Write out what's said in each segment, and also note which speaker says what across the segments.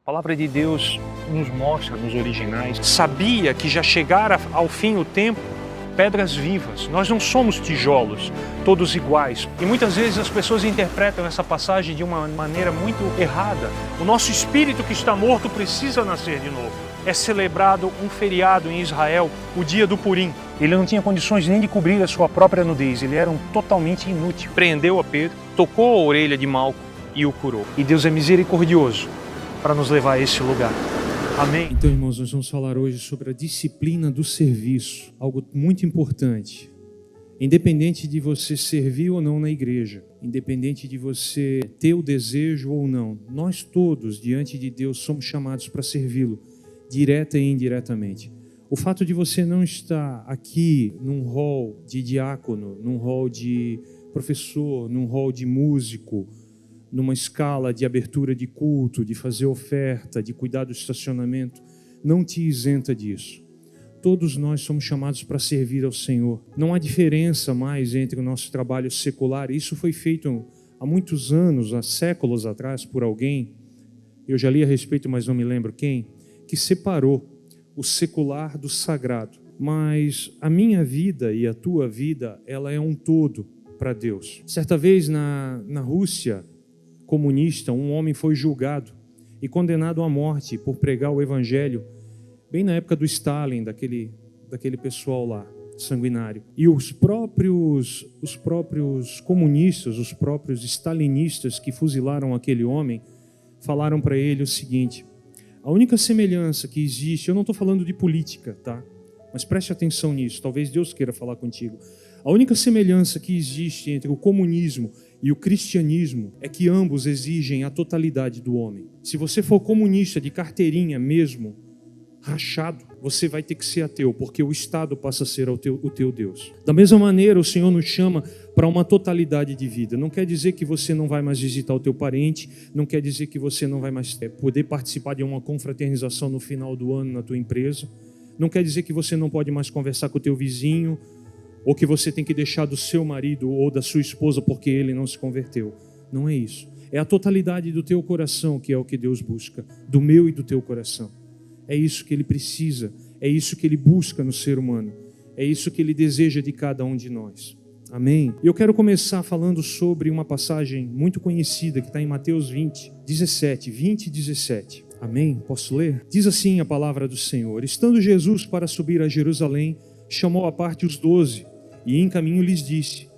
Speaker 1: A palavra de Deus nos mostra nos originais, sabia que já chegara ao fim o tempo, pedras vivas. Nós não somos tijolos, todos iguais. E muitas vezes as pessoas interpretam essa passagem de uma maneira muito errada. O nosso espírito que está morto precisa nascer de novo. É celebrado um feriado em Israel, o dia do Purim. Ele não tinha condições nem de cobrir a sua própria nudez, ele era totalmente inútil. Prendeu a Pedro, tocou a orelha de Malco e o curou. E Deus é misericordioso para nos levar a esse lugar. Amém?
Speaker 2: Então, irmãos, nós vamos falar hoje sobre a disciplina do serviço, algo muito importante. Independente de você servir ou não na igreja, independente de você ter o desejo ou não, nós todos, diante de Deus, somos chamados para servi-lo, direta e indiretamente. O fato de você não estar aqui num hall de diácono, num hall de professor, num hall de músico, numa escala de abertura de culto, de fazer oferta, de cuidar do estacionamento, não te isenta disso. Todos nós somos chamados para servir ao Senhor. Não há diferença mais entre o nosso trabalho secular. Isso foi feito há muitos anos, há séculos atrás, por alguém, eu já li a respeito, mas não me lembro quem, que separou o secular do sagrado. Mas a minha vida e a tua vida, ela é um todo para Deus. Certa vez na Rússia comunista, um homem foi julgado e condenado à morte por pregar o evangelho, bem na época do Stalin, daquele pessoal lá, sanguinário. E os próprios comunistas, os próprios stalinistas que fuzilaram aquele homem, falaram para ele o seguinte: a única semelhança que existe, eu não estou falando de política, tá? Mas preste atenção nisso, talvez Deus queira falar contigo. A única semelhança que existe entre o comunismo e o cristianismo é que ambos exigem a totalidade do homem. Se você for comunista de carteirinha mesmo, rachado, você vai ter que ser ateu, porque o Estado passa a ser o teu Deus. Da mesma maneira, o Senhor nos chama para uma totalidade de vida. Não quer dizer que você não vai mais visitar o teu parente, não quer dizer que você não vai mais poder participar de uma confraternização no final do ano na tua empresa, não quer dizer que você não pode mais conversar com o teu vizinho, ou que você tem que deixar do seu marido ou da sua esposa porque ele não se converteu. Não é isso. É a totalidade do teu coração que é o que Deus busca, do meu e do teu coração. É isso que Ele precisa, é isso que Ele busca no ser humano, é isso que Ele deseja de cada um de nós. Amém? E eu quero começar falando sobre uma passagem muito conhecida que está em Mateus 20 e 17. Amém? Posso ler? Diz assim a palavra do Senhor: estando Jesus para subir a Jerusalém, chamou à parte os 12 e em caminho lhes disse: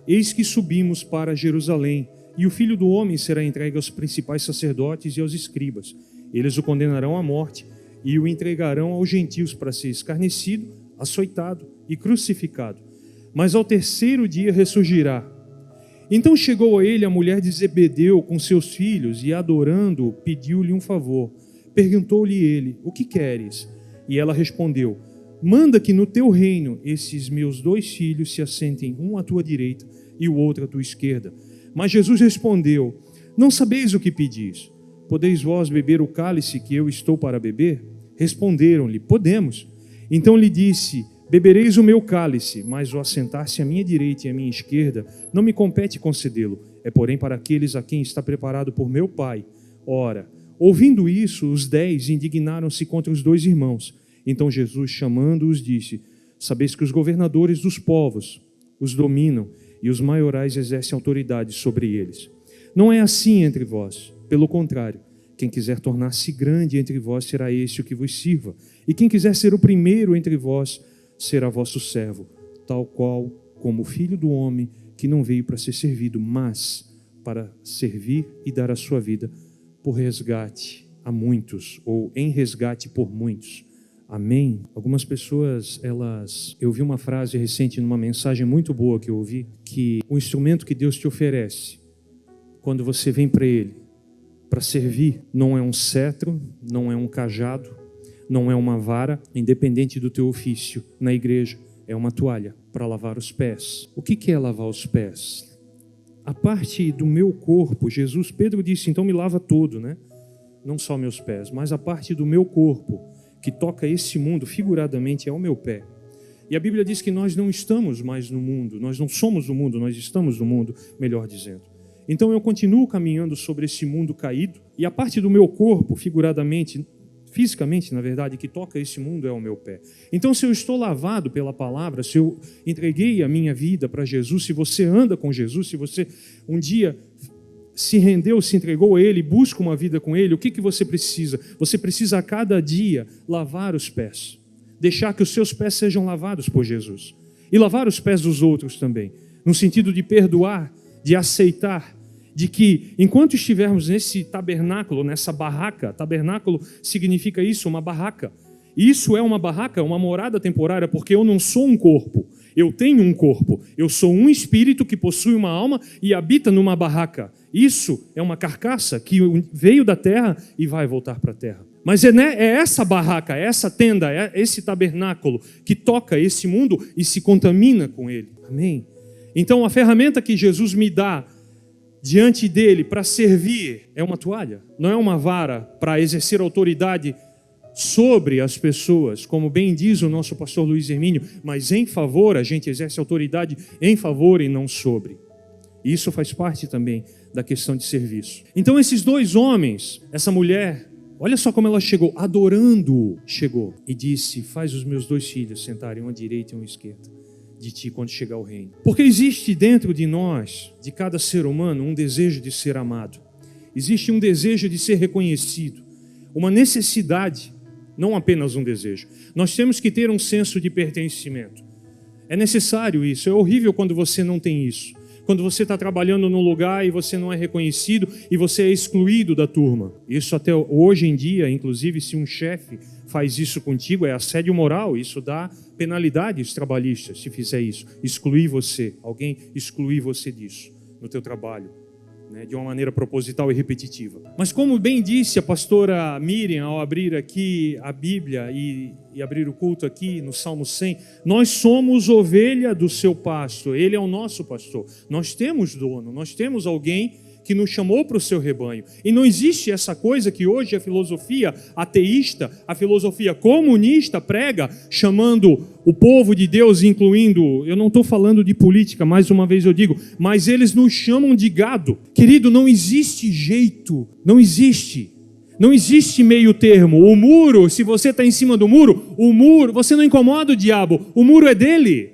Speaker 2: eis que subimos para Jerusalém, e o Filho do Homem será entregue aos principais sacerdotes e aos escribas. Eles o condenarão à morte e o entregarão aos gentios para ser escarnecido, açoitado e crucificado. Mas ao terceiro dia ressurgirá. Então chegou a ele a mulher de Zebedeu com seus filhos e, adorando-o, pediu-lhe um favor. Perguntou-lhe ele: o que queres? E ela respondeu: manda que no teu reino esses meus 2 filhos se assentem, um à tua direita e o outro à tua esquerda. Mas Jesus respondeu: não sabeis o que pedis. Podeis vós beber o cálice que eu estou para beber? Responderam-lhe: podemos. Então lhe disse: bebereis o meu cálice, mas o assentar-se à minha direita e à minha esquerda não me compete concedê-lo. É porém para aqueles a quem está preparado por meu Pai. Ora, ouvindo isso, os 10 indignaram-se contra os 2 irmãos. Então Jesus, chamando-os, disse: sabeis que os governadores dos povos os dominam e os maiorais exercem autoridade sobre eles. Não é assim entre vós. Pelo contrário, quem quiser tornar-se grande entre vós será esse o que vos sirva. E quem quiser ser o primeiro entre vós será vosso servo, tal qual como o Filho do Homem, que não veio para ser servido, mas para servir e dar a sua vida por resgate a muitos, ou em resgate por muitos. Amém? Algumas pessoas, eu vi uma frase recente numa mensagem muito boa que eu ouvi, que o instrumento que Deus te oferece, quando você vem para Ele, para servir, não é um cetro, não é um cajado, não é uma vara, independente do teu ofício na igreja, é uma toalha para lavar os pés. O que é lavar os pés? A parte do meu corpo, Pedro disse, então me lava todo, né? Não só meus pés, mas a parte do meu corpo, que toca esse mundo, figuradamente, é o meu pé. E a Bíblia diz que nós não estamos mais no mundo, nós não somos o mundo, nós estamos no mundo, melhor dizendo. Então eu continuo caminhando sobre esse mundo caído, e a parte do meu corpo, figuradamente, fisicamente, na verdade, que toca esse mundo é o meu pé. Então, se eu estou lavado pela palavra, se eu entreguei a minha vida para Jesus, se você anda com Jesus, se você um dia se rendeu, se entregou a Ele, busca uma vida com Ele, o que você precisa? Você precisa a cada dia lavar os pés, deixar que os seus pés sejam lavados por Jesus, e lavar os pés dos outros também, no sentido de perdoar, de aceitar, de que enquanto estivermos nesse tabernáculo, nessa barraca, tabernáculo significa isso, uma barraca. Isso é uma barraca, uma morada temporária, porque eu não sou um corpo, eu tenho um corpo, eu sou um espírito que possui uma alma e habita numa barraca. Isso é uma carcaça que veio da terra e vai voltar para a terra. Mas é essa barraca, é essa tenda, é esse tabernáculo que toca esse mundo e se contamina com ele. Amém? Então a ferramenta que Jesus me dá diante dele para servir é uma toalha, não é uma vara para exercer autoridade sobre as pessoas, como bem diz o nosso pastor Luiz Hermínio, mas em favor, a gente exerce autoridade em favor e não sobre. E isso faz parte também da questão de serviço. Então esses dois homens, essa mulher, olha só como ela chegou, adorando, chegou e disse: faz os meus 2 filhos sentarem uma à direita e uma à esquerda de ti quando chegar o reino. Porque existe dentro de nós, de cada ser humano, um desejo de ser amado. Existe um desejo de ser reconhecido, uma necessidade, não apenas um desejo. Nós temos que ter um senso de pertencimento. É necessário isso. É horrível quando você não tem isso. Quando você está trabalhando num lugar e você não é reconhecido e você é excluído da turma. Isso até hoje em dia, inclusive, se um chefe faz isso contigo, é assédio moral. Isso dá penalidades trabalhistas, se fizer isso. Excluir você, alguém excluir você disso no teu trabalho, né, de uma maneira proposital e repetitiva. Mas como bem disse a pastora Miriam ao abrir aqui a Bíblia e abrir o culto aqui no Salmo 100, nós somos ovelha do seu pasto, ele é o nosso pastor. Nós temos dono, nós temos alguém que nos chamou para o seu rebanho. E não existe essa coisa que hoje a filosofia ateísta, a filosofia comunista prega, chamando o povo de Deus, incluindo, eu não estou falando de política, mais uma vez eu digo, mas eles nos chamam de gado. Querido, não existe jeito, não existe meio termo. O muro, se você está em cima do muro, você não incomoda o diabo, o muro é dele,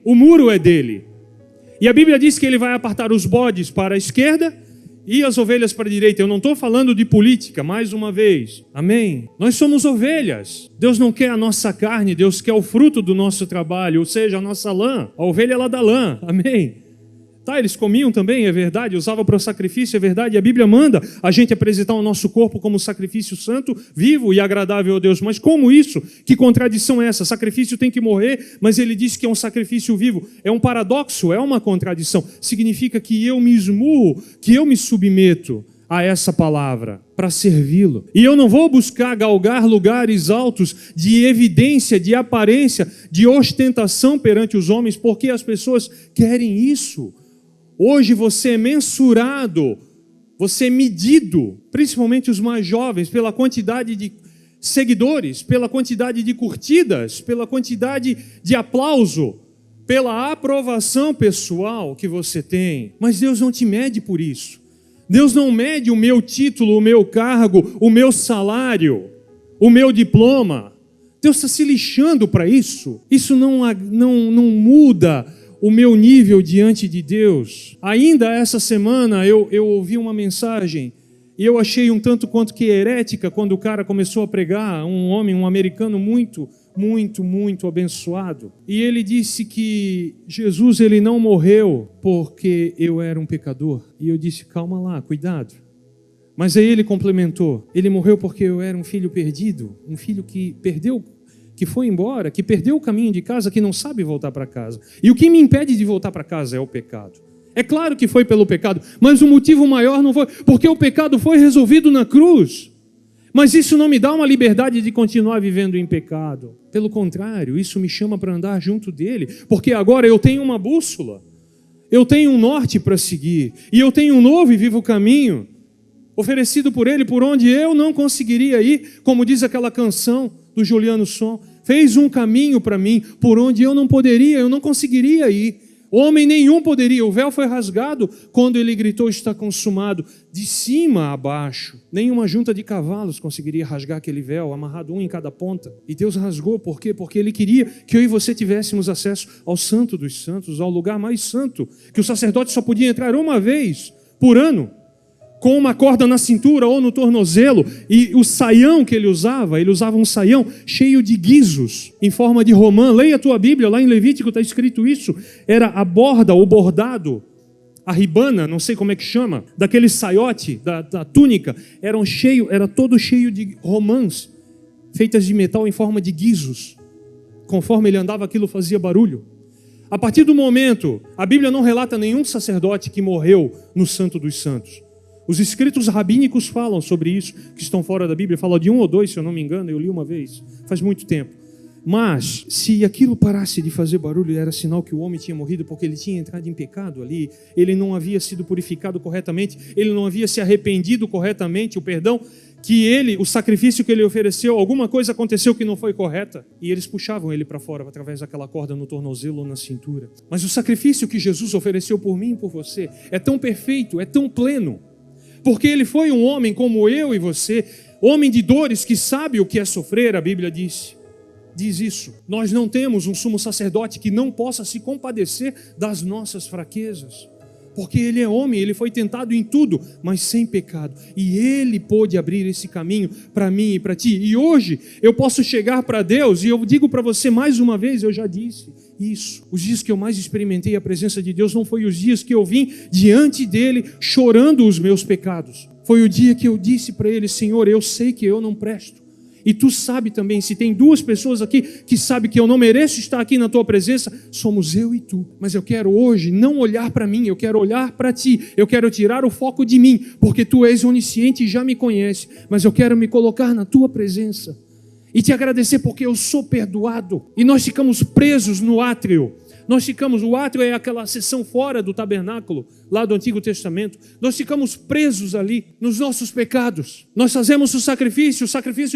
Speaker 2: E a Bíblia diz que ele vai apartar os bodes para a esquerda e as ovelhas para a direita. Eu não estou falando de política, mais uma vez. Amém? Nós somos ovelhas. Deus não quer a nossa carne, Deus quer o fruto do nosso trabalho, ou seja, a nossa lã. A ovelha ela dá lã. Amém? Tá, eles comiam também, é verdade, usavam para o sacrifício, é verdade, e a Bíblia manda a gente apresentar o nosso corpo como sacrifício santo, vivo e agradável a Deus. Mas como isso? Que contradição é essa? Sacrifício tem que morrer, mas ele diz que é um sacrifício vivo. É um paradoxo, é uma contradição. Significa que eu me esmurro, que eu me submeto a essa palavra para servi-lo. E eu não vou buscar galgar lugares altos de evidência, de aparência, de ostentação perante os homens, porque as pessoas querem isso. Hoje você é mensurado, você é medido, principalmente os mais jovens, pela quantidade de seguidores, pela quantidade de curtidas, pela quantidade de aplauso, pela aprovação pessoal que você tem. Mas Deus não te mede por isso. Deus não mede o meu título, o meu cargo, o meu salário, o meu diploma. Deus está se lixando para isso. Isso não muda o meu nível diante de Deus. Ainda essa semana eu ouvi uma mensagem e eu achei um tanto quanto que herética quando o cara começou a pregar, um americano muito abençoado. E ele disse que Jesus ele não morreu porque eu era um pecador. E eu disse, calma lá, cuidado. Mas aí ele complementou, ele morreu porque eu era um filho perdido, um filho que perdeu, que foi embora, que perdeu o caminho de casa, que não sabe voltar para casa. E o que me impede de voltar para casa é o pecado. É claro que foi pelo pecado, mas o motivo maior não foi, porque o pecado foi resolvido na cruz. Mas isso não me dá uma liberdade de continuar vivendo em pecado. Pelo contrário, isso me chama para andar junto dele, porque agora eu tenho uma bússola, eu tenho um norte para seguir, e eu tenho um novo e vivo caminho, oferecido por ele, por onde eu não conseguiria ir, como diz aquela canção do Juliano Som, fez um caminho para mim, por onde eu não conseguiria ir, Homem nenhum poderia. O véu foi rasgado quando ele gritou: está consumado. De cima a baixo, nenhuma junta de cavalos conseguiria rasgar aquele véu, amarrado um em cada ponta. E Deus rasgou, por quê? Porque Ele queria que eu e você tivéssemos acesso ao Santo dos Santos, ao lugar mais santo, que o sacerdote só podia entrar uma vez por ano, com uma corda na cintura ou no tornozelo. E o saião que ele usava um saião cheio de guizos, em forma de romã. Leia a tua Bíblia, lá em Levítico está escrito isso. Era a borda, o bordado, a ribana, não sei como é que chama, daquele saiote, da túnica, era todo cheio de romãs, feitas de metal em forma de guizos. Conforme ele andava, aquilo fazia barulho. A partir do momento, a Bíblia não relata nenhum sacerdote que morreu no Santo dos Santos. Os escritos rabínicos falam sobre isso, que estão fora da Bíblia. Falam de 1 ou 2, se eu não me engano, eu li uma vez, faz muito tempo. Mas, se aquilo parasse de fazer barulho, era sinal que o homem tinha morrido, porque ele tinha entrado em pecado ali, ele não havia sido purificado corretamente, ele não havia se arrependido corretamente, o sacrifício que ele ofereceu, alguma coisa aconteceu que não foi correta, e eles puxavam ele para fora, através daquela corda no tornozelo ou na cintura. Mas o sacrifício que Jesus ofereceu por mim e por você é tão perfeito, é tão pleno, porque ele foi um homem como eu e você, homem de dores, que sabe o que é sofrer. A Bíblia diz isso. Nós não temos um sumo sacerdote que não possa se compadecer das nossas fraquezas, porque ele é homem, ele foi tentado em tudo, mas sem pecado, e ele pôde abrir esse caminho para mim e para ti. E hoje eu posso chegar para Deus, e eu digo para você mais uma vez, eu já disse isso, os dias que eu mais experimentei a presença de Deus não foi os dias que eu vim diante dele chorando os meus pecados. Foi o dia que eu disse para ele: Senhor, eu sei que eu não presto, e tu sabe também. Se tem duas pessoas aqui que sabem que eu não mereço estar aqui na tua presença, somos eu e tu. Mas eu quero hoje não olhar para mim, eu quero olhar para ti. Eu quero tirar o foco de mim, porque tu és onisciente e já me conhece. Mas eu quero me colocar na tua presença e te agradecer porque eu sou perdoado. E nós ficamos presos no átrio. O átrio é aquela seção fora do tabernáculo, lá do Antigo Testamento. Nós ficamos presos ali nos nossos pecados. Nós fazemos o sacrifício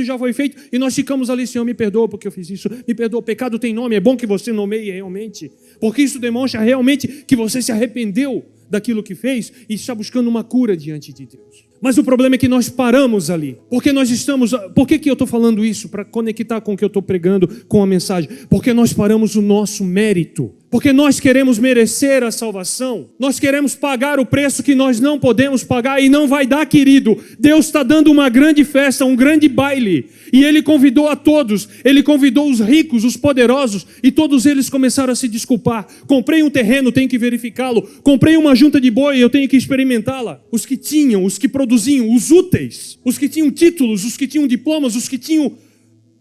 Speaker 2: já foi feito, e nós ficamos ali: Senhor, me perdoa porque eu fiz isso, me perdoa, o pecado tem nome, é bom que você nomeie realmente, porque isso demonstra realmente que você se arrependeu daquilo que fez e está buscando uma cura diante de Deus. Mas o problema é que nós paramos ali, porque nós estamos... Por que eu estou falando isso? Para conectar com o que eu estou pregando, com a mensagem. Porque nós paramos o nosso mérito, porque nós queremos merecer a salvação, nós queremos pagar o preço que nós não podemos pagar, e não vai dar, querido. Deus está dando uma grande festa, um grande baile, e Ele convidou a todos. Ele convidou os ricos, os poderosos, e todos eles começaram a se desculpar: comprei um terreno, tenho que verificá-lo, comprei uma junta de boi, eu tenho que experimentá-la. Os que tinham, os que produziam, os úteis, os que tinham títulos, os que tinham diplomas, os que tinham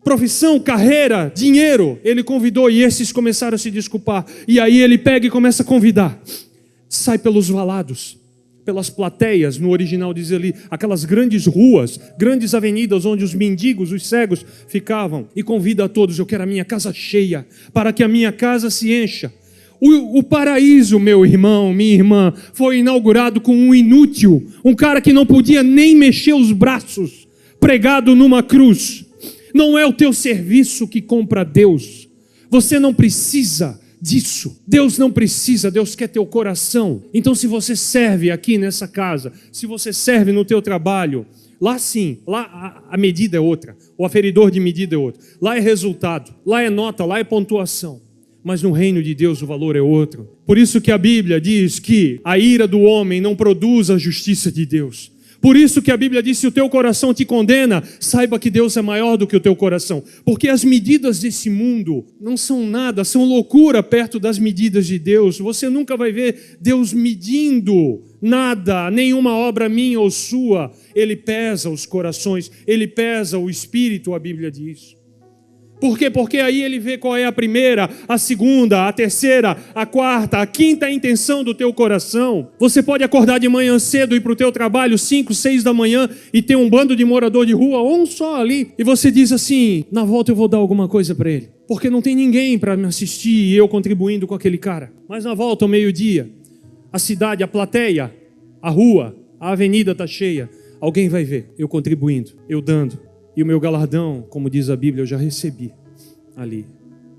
Speaker 2: profissão, carreira, dinheiro, ele convidou, e esses começaram a se desculpar. E aí ele pega e começa a convidar. Sai pelos valados, pelas plateias, no original diz ali, aquelas grandes ruas, grandes avenidas onde os mendigos, os cegos ficavam, e convida a todos: eu quero a minha casa cheia, para que a minha casa se encha. O paraíso, meu irmão, minha irmã, foi inaugurado com um inútil, um cara que não podia nem mexer os braços, pregado numa cruz. Não é o teu serviço que compra Deus. Você não precisa disso. Deus não precisa, Deus quer teu coração. Então, se você serve aqui nessa casa, se você serve no teu trabalho, lá sim, lá a medida é outra, o aferidor de medida é outro. Lá é resultado, lá é nota, lá é pontuação. Mas no reino de Deus o valor é outro. Por isso que a Bíblia diz que a ira do homem não produz a justiça de Deus. Por isso que a Bíblia diz: se o teu coração te condena, saiba que Deus é maior do que o teu coração. Porque as medidas desse mundo não são nada, são loucura perto das medidas de Deus. Você nunca vai ver Deus medindo nada, nenhuma obra minha ou sua. Ele pesa os corações, Ele pesa o espírito, a Bíblia diz. Por quê? Porque aí ele vê qual é a primeira, a segunda, a terceira, a quarta, a quinta intenção do teu coração. Você pode acordar de manhã cedo e ir para o teu trabalho 5, 6 da manhã e ter um bando de morador de rua, ou um só ali, e você diz assim: na volta eu vou dar alguma coisa para ele, porque não tem ninguém para me assistir e eu contribuindo com aquele cara. Mas na volta ao meio-dia, a cidade, a plateia, a rua, a avenida está cheia, alguém vai ver eu contribuindo, eu dando. E o meu galardão, como diz a Bíblia, eu já recebi ali.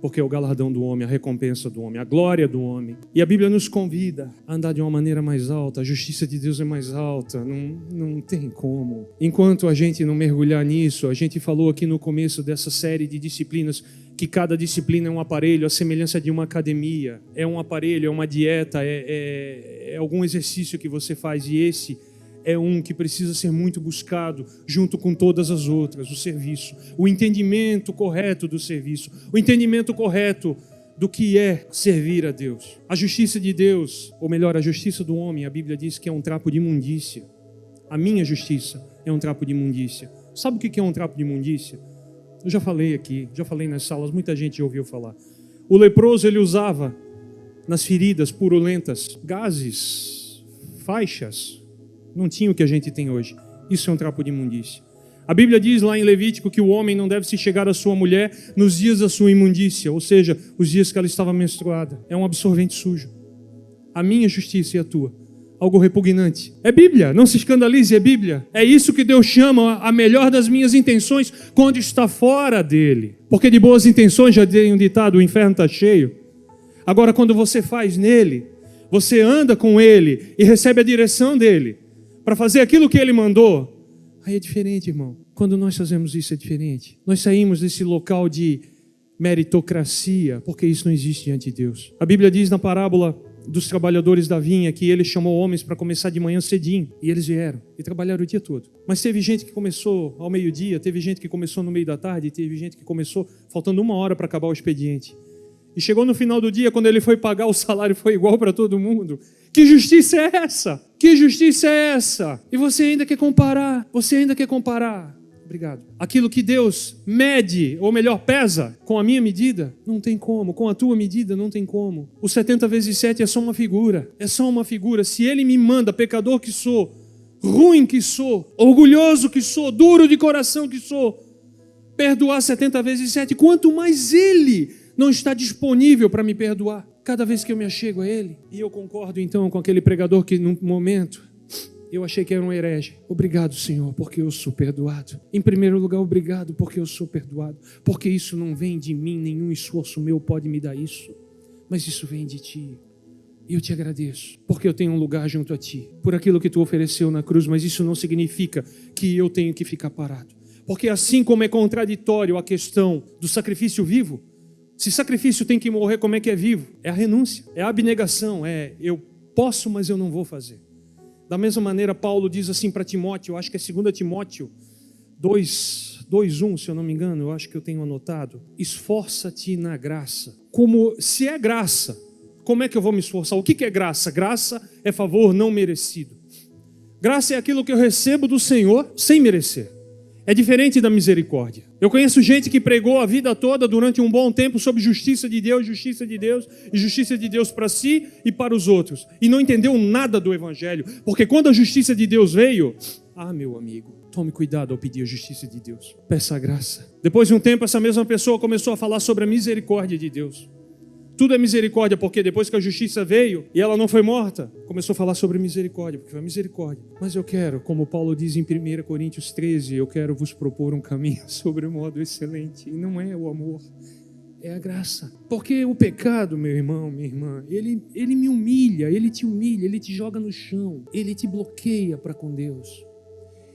Speaker 2: porque é o galardão do homem, a recompensa do homem, a glória do homem. E a Bíblia nos convida a andar de uma maneira mais alta, a justiça de Deus é mais alta, não tem como. Enquanto a gente não mergulhar nisso, a gente falou aqui no começo dessa série de disciplinas, que cada disciplina é um aparelho, a semelhança de uma academia, é um aparelho, é uma dieta, é algum exercício que você faz, e esse é um que precisa ser muito buscado junto com todas as outras, o serviço, o entendimento correto do serviço, o entendimento correto do que é servir a Deus. A justiça de Deus, ou melhor, a justiça do homem, a Bíblia diz que é um trapo de imundícia. A minha justiça é um trapo de imundícia. Sabe o que é um trapo de imundícia? Eu já falei aqui, já falei nas salas, muita gente já ouviu falar. O leproso, ele usava nas feridas purulentas gases, faixas. Não tinha o que a gente tem hoje. Isso é um trapo de imundícia. A Bíblia diz lá em Levítico que o homem não deve se chegar à sua mulher nos dias da sua imundícia, ou seja, os dias que ela estava menstruada. É um absorvente sujo. A minha justiça e a tua. Algo repugnante. É Bíblia, não se escandalize, é Bíblia. É isso que Deus chama a melhor das minhas intenções quando está fora dele. Porque de boas intenções, já tem um ditado, o inferno está cheio. Agora, quando você faz nele, você anda com ele e recebe a direção dele para fazer aquilo que ele mandou, aí é diferente, irmão. Quando nós fazemos isso é diferente. Nós saímos desse local de meritocracia, porque isso não existe diante de Deus. A Bíblia diz na parábola dos trabalhadores da vinha que ele chamou homens para começar de manhã cedinho, e eles vieram e trabalharam o dia todo. Mas teve gente que começou ao meio-dia, teve gente que começou no meio da tarde, teve gente que começou faltando 1 hora para acabar o expediente. E chegou no final do dia, quando ele foi pagar, o salário foi igual para todo mundo. Que justiça é essa? Que justiça é essa? E você ainda quer comparar? Você ainda quer comparar? Obrigado. Aquilo que Deus mede, ou melhor, pesa, com a minha medida, não tem como. Com a tua medida, não tem como. O 70 vezes 7 é só uma figura. É só uma figura. Se Ele me manda, pecador que sou, ruim que sou, orgulhoso que sou, duro de coração que sou, perdoar 70 vezes 7, quanto mais Ele não está disponível para me perdoar cada vez que eu me achego a Ele. E eu concordo então com aquele pregador que num momento eu achei que era um herege. Obrigado, Senhor, porque eu sou perdoado. Em primeiro lugar, obrigado porque eu sou perdoado, porque isso não vem de mim, nenhum esforço meu pode me dar isso, mas isso vem de Ti. E eu te agradeço, porque eu tenho um lugar junto a Ti, por aquilo que Tu ofereceu na cruz, mas isso não significa que eu tenho que ficar parado. Porque assim como é contraditório a questão do sacrifício vivo, se sacrifício tem que morrer, como é que é vivo? É a renúncia, é a abnegação, é eu posso, mas eu não vou fazer. Da mesma maneira, Paulo diz assim para Timóteo, eu acho que é 2 Timóteo 2:1, se eu não me engano, eu acho que eu tenho anotado. Esforça-te na graça. Como se é graça, como é que eu vou me esforçar? O que é graça? Graça é favor não merecido. Graça é aquilo que eu recebo do Senhor sem merecer. É diferente da misericórdia. Eu conheço gente que pregou a vida toda durante um bom tempo sobre justiça de Deus e justiça de Deus para si e para os outros. E não entendeu nada do Evangelho. Porque quando a justiça de Deus veio, meu amigo, tome cuidado ao pedir a justiça de Deus. Peça a graça. Depois de um tempo, essa mesma pessoa começou a falar sobre a misericórdia de Deus. Tudo é misericórdia, porque depois que a justiça veio e ela não foi morta, começou a falar sobre misericórdia, porque foi misericórdia. Mas eu quero, como Paulo diz em 1 Coríntios 13, eu quero vos propor um caminho sobre o modo excelente. E não é o amor, é a graça. Porque o pecado, meu irmão, minha irmã, ele me humilha, ele te joga no chão, ele te bloqueia para com Deus.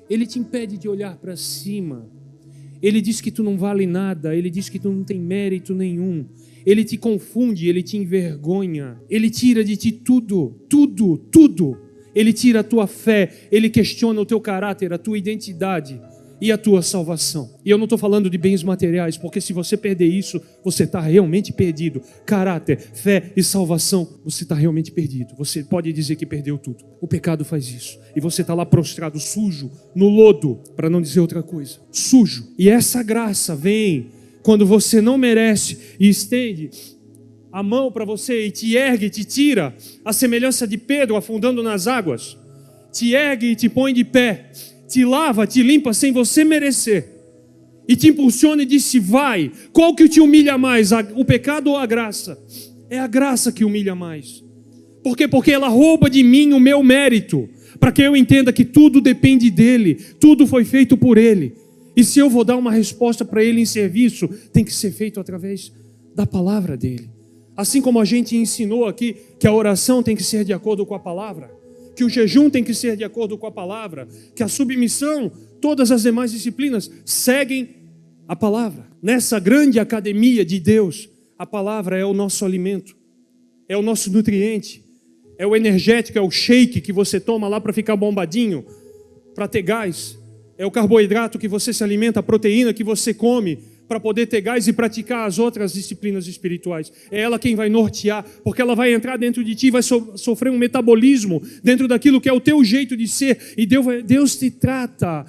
Speaker 2: Ele te impede de olhar para cima. Ele diz que tu não vale nada, ele diz que tu não tem mérito nenhum. Ele te confunde, ele te envergonha, ele tira de ti tudo. Ele tira a tua fé, ele questiona o teu caráter, a tua identidade e a tua salvação. E eu não estou falando de bens materiais, porque se você perder isso, você está realmente perdido. Caráter, fé e salvação, você está realmente perdido. Você pode dizer que perdeu tudo. O pecado faz isso. E você está lá prostrado, sujo, no lodo, para não dizer outra coisa. Sujo. E essa graça vem quando você não merece e estende a mão para você e te ergue, te tira, a semelhança de Pedro afundando nas águas. Te ergue e te põe de pé. Te lava, te limpa sem você merecer. E te impulsiona e disse, vai. Qual que te humilha mais, o pecado ou a graça? É a graça que humilha mais. Por quê? Porque ela rouba de mim o meu mérito. Para que eu entenda que tudo depende dele. Tudo foi feito por ele. E se eu vou dar uma resposta para ele em serviço, tem que ser feito através da palavra dele. Assim como a gente ensinou aqui que a oração tem que ser de acordo com a palavra, que o jejum tem que ser de acordo com a palavra, que a submissão, todas as demais disciplinas seguem a palavra. Nessa grande academia de Deus, a palavra é o nosso alimento, é o nosso nutriente, é o energético, é o shake que você toma lá para ficar bombadinho, para ter gás, é o carboidrato que você se alimenta, a proteína que você come para poder ter gás e praticar as outras disciplinas espirituais. É ela quem vai nortear, porque ela vai entrar dentro de ti, vai sofrer um metabolismo dentro daquilo que é o teu jeito de ser, e Deus te trata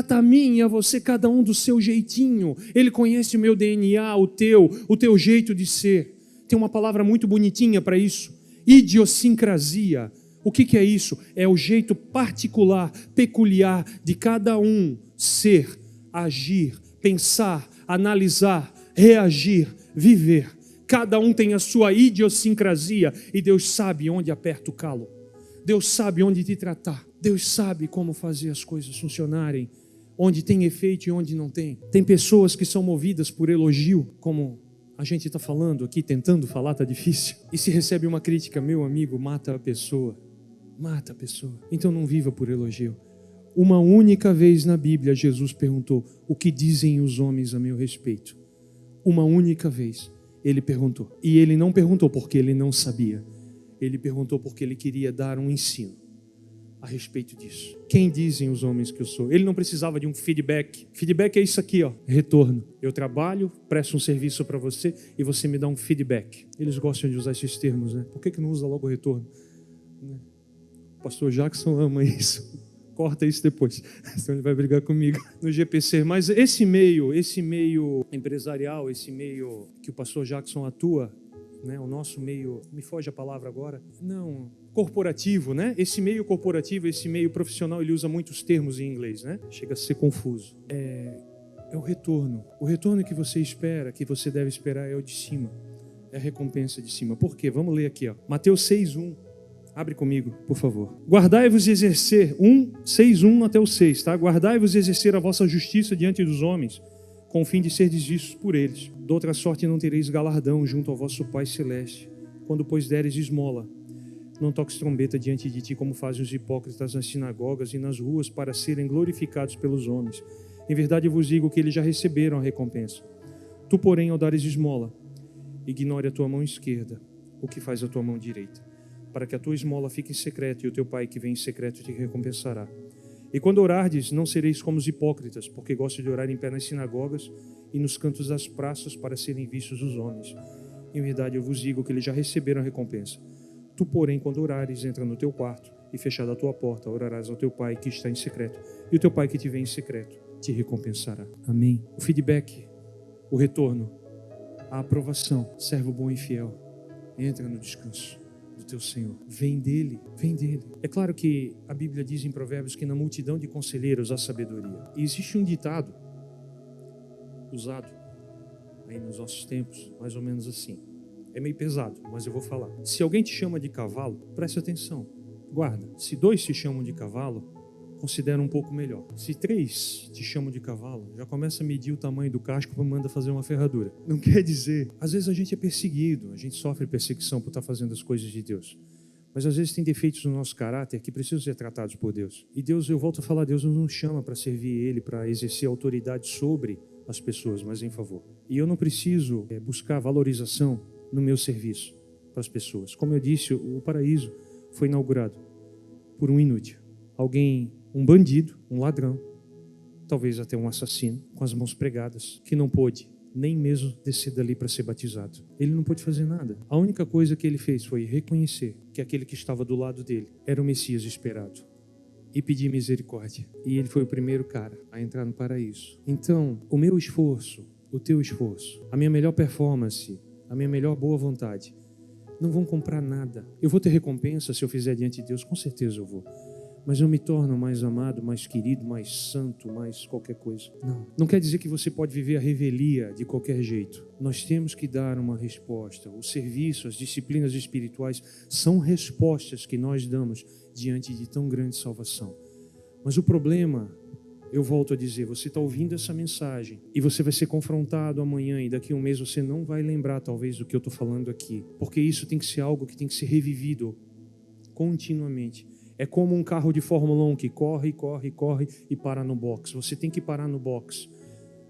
Speaker 2: a mim e a você, cada um do seu jeitinho. Ele conhece o meu DNA, o teu jeito de ser. Tem uma palavra muito bonitinha para isso: idiosincrasia. O que é isso? É o jeito particular, peculiar de cada um ser, agir, pensar, analisar, reagir, viver. Cada um tem a sua idiosincrasia e Deus sabe onde aperta o calo. Deus sabe onde te tratar. Deus sabe como fazer as coisas funcionarem, onde tem efeito e onde não tem. Tem pessoas que são movidas por elogio, como a gente está falando aqui, tentando falar, está difícil. E se recebe uma crítica, meu amigo, mata a pessoa. Mata a pessoa. Então não viva por elogio. Uma única vez na Bíblia, Jesus perguntou: o que dizem os homens a meu respeito? Uma única vez ele perguntou. E ele não perguntou porque ele não sabia. Ele perguntou porque ele queria dar um ensino a respeito disso. Quem dizem os homens que eu sou? Ele não precisava de um feedback. Feedback é isso aqui, ó, retorno. Eu trabalho, presto um serviço para você e você me dá um feedback. Eles gostam de usar esses termos, né? Por que não usa logo retorno? O pastor Jackson ama isso. Corta isso depois, senão ele vai brigar comigo no GPC. Mas esse meio empresarial, esse meio que o pastor Jackson atua, né, o nosso meio, me foge a palavra agora, não, corporativo, né? Esse meio corporativo, esse meio profissional, ele usa muitos termos em inglês, né? Chega a ser confuso. É o retorno. O retorno que você espera, que você deve esperar, é o de cima. É a recompensa de cima. Por quê? Vamos ler aqui, ó. Mateus 6:1. Abre comigo, por favor. Guardai-vos e exercer, 6:1 até o 6, tá? Guardai-vos e exercer a vossa justiça diante dos homens, com o fim de serdes vistos por eles. De outra sorte não tereis galardão junto ao vosso Pai Celeste, quando pois deres esmola. Não toques trombeta diante de ti, como fazem os hipócritas nas sinagogas e nas ruas, para serem glorificados pelos homens. Em verdade eu vos digo que eles já receberam a recompensa. Tu, porém, ao dares esmola, ignore a tua mão esquerda, o que faz a tua mão direita, para que a tua esmola fique em secreto, e o teu Pai que vem em secreto te recompensará. E quando orardes, não sereis como os hipócritas, porque gostam de orar em pé nas sinagogas e nos cantos das praças para serem vistos dos homens. Em verdade, eu vos digo que eles já receberam a recompensa. Tu, porém, quando orares, entra no teu quarto e, fechada a tua porta, orarás ao teu Pai que está em secreto. E o teu Pai que te vê em secreto te recompensará. Amém. O feedback, o retorno, a aprovação, servo bom e fiel, entra no descanso do teu Senhor. Vem dele, vem dele. É claro que a Bíblia diz em Provérbios que na multidão de conselheiros há sabedoria. E existe um ditado usado aí nos nossos tempos, mais ou menos assim. É meio pesado, mas eu vou falar. Se alguém te chama de cavalo, preste atenção, guarda. Se 2 te chamam de cavalo, considera um pouco melhor. Se 3 te chamam de cavalo, já começa a medir o tamanho do casco para mandar fazer uma ferradura. Não quer dizer, às vezes a gente é perseguido, a gente sofre perseguição por estar fazendo as coisas de Deus. Mas às vezes tem defeitos no nosso caráter que precisam ser tratados por Deus. E Deus, eu volto a falar, Deus não nos chama para servir Ele, para exercer autoridade sobre as pessoas, mas em favor. E eu não preciso buscar valorização no meu serviço para as pessoas. Como eu disse, o paraíso foi inaugurado por um inútil. Alguém, um bandido, um ladrão, talvez até um assassino, com as mãos pregadas, que não pôde nem mesmo descer dali para ser batizado. Ele não pôde fazer nada. A única coisa que ele fez foi reconhecer que aquele que estava do lado dele era o Messias esperado e pedir misericórdia. E ele foi o primeiro cara a entrar no paraíso. Então, o meu esforço, o teu esforço, a minha melhor performance, a minha melhor boa vontade, não vão comprar nada. Eu vou ter recompensa se eu fizer diante de Deus, com certeza eu vou. Mas eu me torno mais amado, mais querido, mais santo, mais qualquer coisa. Não quer dizer que você pode viver a revelia de qualquer jeito. Nós temos que dar uma resposta. O serviço, as disciplinas espirituais são respostas que nós damos diante de tão grande salvação. Mas o problema Eu volto a dizer, você está ouvindo essa mensagem e você vai ser confrontado amanhã e daqui a um mês você não vai lembrar talvez do que eu estou falando aqui, porque isso tem que ser algo que tem que ser revivido continuamente. É como um carro de Fórmula 1 que corre e para no box. Você tem que parar no box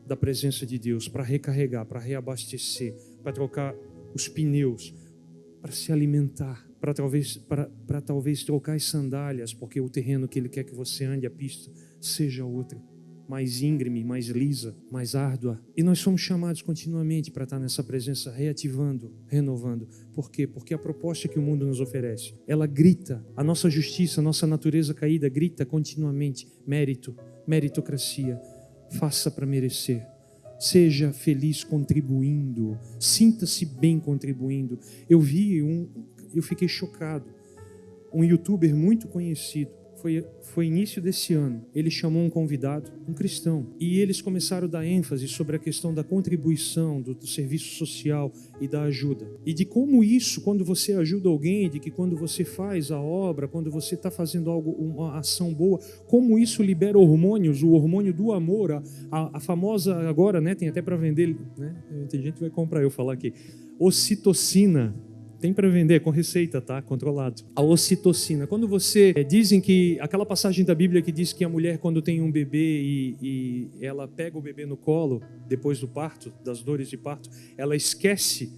Speaker 2: da presença de Deus para recarregar, para reabastecer, para trocar os pneus, para se alimentar, para talvez trocar as sandálias, porque o terreno que Ele quer que você ande, a pista, seja outra, mais íngreme, mais lisa, mais árdua. E nós somos chamados continuamente para estar nessa presença, reativando, renovando. Por quê? Porque a proposta que o mundo nos oferece, ela grita, a nossa justiça, a nossa natureza caída grita continuamente, mérito, meritocracia, faça para merecer. Seja feliz contribuindo, sinta-se bem contribuindo. Eu fiquei chocado, um youtuber muito conhecido, foi início desse ano, ele chamou um convidado, um cristão, e eles começaram a dar ênfase sobre a questão da contribuição, do serviço social e da ajuda. E de como isso, quando você ajuda alguém, de que quando você faz a obra, quando você está fazendo algo, uma ação boa, como isso libera hormônios, o hormônio do amor, a famosa agora, né, tem até para vender, né, tem gente que vai comprar eu falar aqui, ocitocina. Tem para vender com receita, tá? Controlado. A ocitocina. Quando dizem que aquela passagem da Bíblia que diz que a mulher quando tem um bebê e ela pega o bebê no colo depois do parto, das dores de parto, ela esquece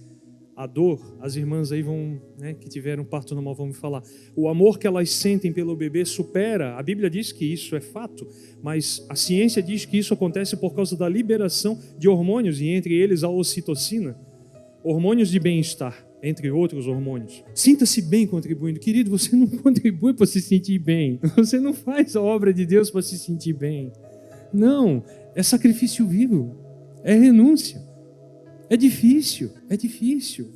Speaker 2: a dor. As irmãs aí vão, né, que tiveram parto normal vão me falar. O amor que elas sentem pelo bebê supera. A Bíblia diz que isso é fato, mas a ciência diz que isso acontece por causa da liberação de hormônios e entre eles a ocitocina, hormônios de bem-estar. Entre outros hormônios. Sinta-se bem contribuindo. Querido, você não contribui para se sentir bem. Você não faz a obra de Deus para se sentir bem. Não, é sacrifício vivo. É renúncia. É difícil.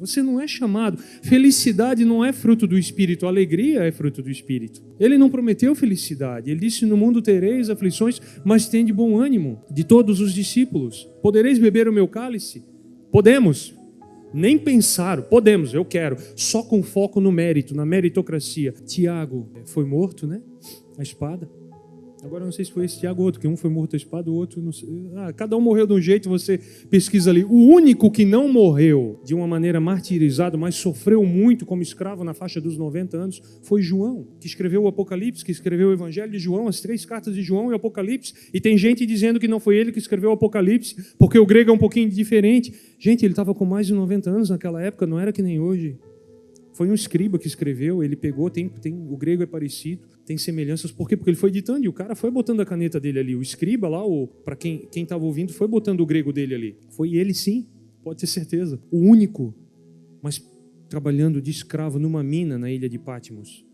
Speaker 2: Você não é chamado. Felicidade não é fruto do Espírito. Alegria é fruto do Espírito. Ele não prometeu felicidade. Ele disse, no mundo tereis aflições, mas tende bom ânimo. De todos os discípulos. Podereis beber o meu cálice? Podemos. Nem pensaram, podemos, eu quero, só com foco no mérito, na meritocracia. Tiago foi morto, né? A espada. Agora eu não sei se foi esse Tiago ou outro, que um foi morto a espada, o outro não sei. Cada um morreu de um jeito, você pesquisa ali. O único que não morreu de uma maneira martirizada, mas sofreu muito como escravo na faixa dos 90 anos, foi João, que escreveu o Apocalipse, que escreveu o Evangelho de João, as 3 cartas de João e o Apocalipse. E tem gente dizendo que não foi ele que escreveu o Apocalipse, porque o grego é um pouquinho diferente. Gente, ele estava com mais de 90 anos naquela época, não era que nem hoje. Foi um escriba que escreveu, ele pegou, o grego é parecido, tem semelhanças. Por quê? Porque ele foi ditando e o cara foi botando a caneta dele ali. O escriba lá, para quem estava ouvindo, foi botando o grego dele ali. Foi ele sim, pode ter certeza. O único, mas trabalhando de escravo numa mina na ilha de Patmos.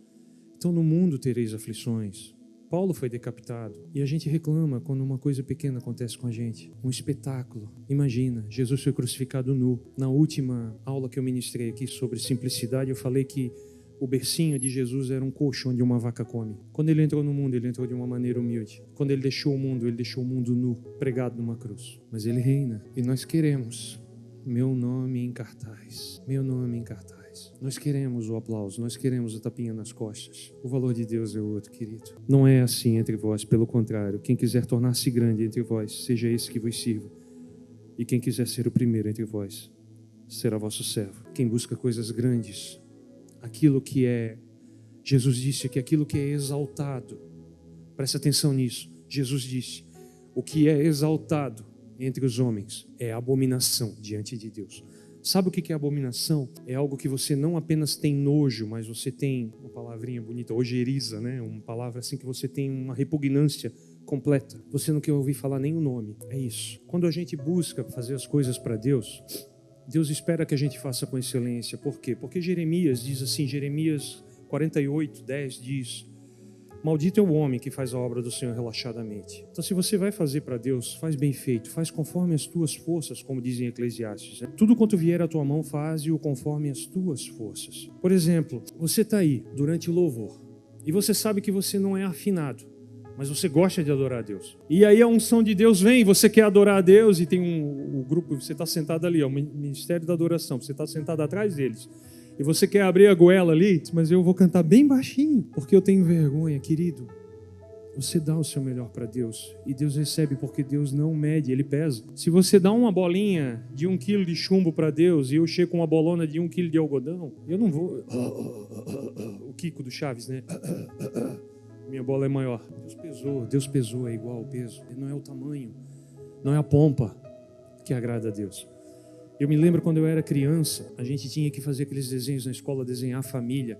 Speaker 2: Então no mundo tereis aflições. Paulo foi decapitado. E a gente reclama quando uma coisa pequena acontece com a gente. Um espetáculo. Imagina, Jesus foi crucificado nu. Na última aula que eu ministrei aqui sobre simplicidade, eu falei que o bercinho de Jesus era um coxo onde uma vaca come. Quando ele entrou no mundo, ele entrou de uma maneira humilde. Quando ele deixou o mundo nu, pregado numa cruz. Mas ele reina. E nós queremos meu nome em cartaz. Meu nome em cartaz. Nós queremos o aplauso, nós queremos a tapinha nas costas. O valor de Deus é outro, querido. Não é assim entre vós, pelo contrário. Quem quiser tornar-se grande entre vós, seja esse que vos sirva. E quem quiser ser o primeiro entre vós, será vosso servo. Quem busca coisas grandes, aquilo que é... Jesus disse que aquilo que é exaltado, presta atenção nisso. Jesus disse, o que é exaltado entre os homens é abominação diante de Deus. Sabe o que é abominação? É algo que você não apenas tem nojo, mas você tem uma palavrinha bonita, ojeriza, né? Uma palavra assim que você tem uma repugnância completa. Você não quer ouvir falar nem o nome. É isso. Quando a gente busca fazer as coisas para Deus, Deus espera que a gente faça com excelência. Por quê? Porque Jeremias diz assim, Jeremias 48:10 diz: maldito é o homem que faz a obra do Senhor relaxadamente. Então, se você vai fazer para Deus, faz bem feito, faz conforme as tuas forças, como dizem Eclesiastes. Tudo quanto vier à tua mão, faze-o conforme as tuas forças. Por exemplo, você está aí durante o louvor e você sabe que você não é afinado, mas você gosta de adorar a Deus. E aí a unção de Deus vem, você quer adorar a Deus e tem um grupo, você está sentado ali, o Ministério da Adoração, você está sentado atrás deles. E você quer abrir a goela ali, mas eu vou cantar bem baixinho, porque eu tenho vergonha, querido. Você dá o seu melhor para Deus e Deus recebe, porque Deus não mede, Ele pesa. Se você dá uma bolinha de 1 quilo de chumbo para Deus e eu chego com uma bolona de 1 quilo de algodão, eu não vou... O Kiko do Chaves, né? Minha bola é maior. Deus pesou, é igual ao peso. Não é o tamanho, não é a pompa que agrada a Deus. Eu me lembro quando eu era criança, a gente tinha que fazer aqueles desenhos na escola, desenhar a família,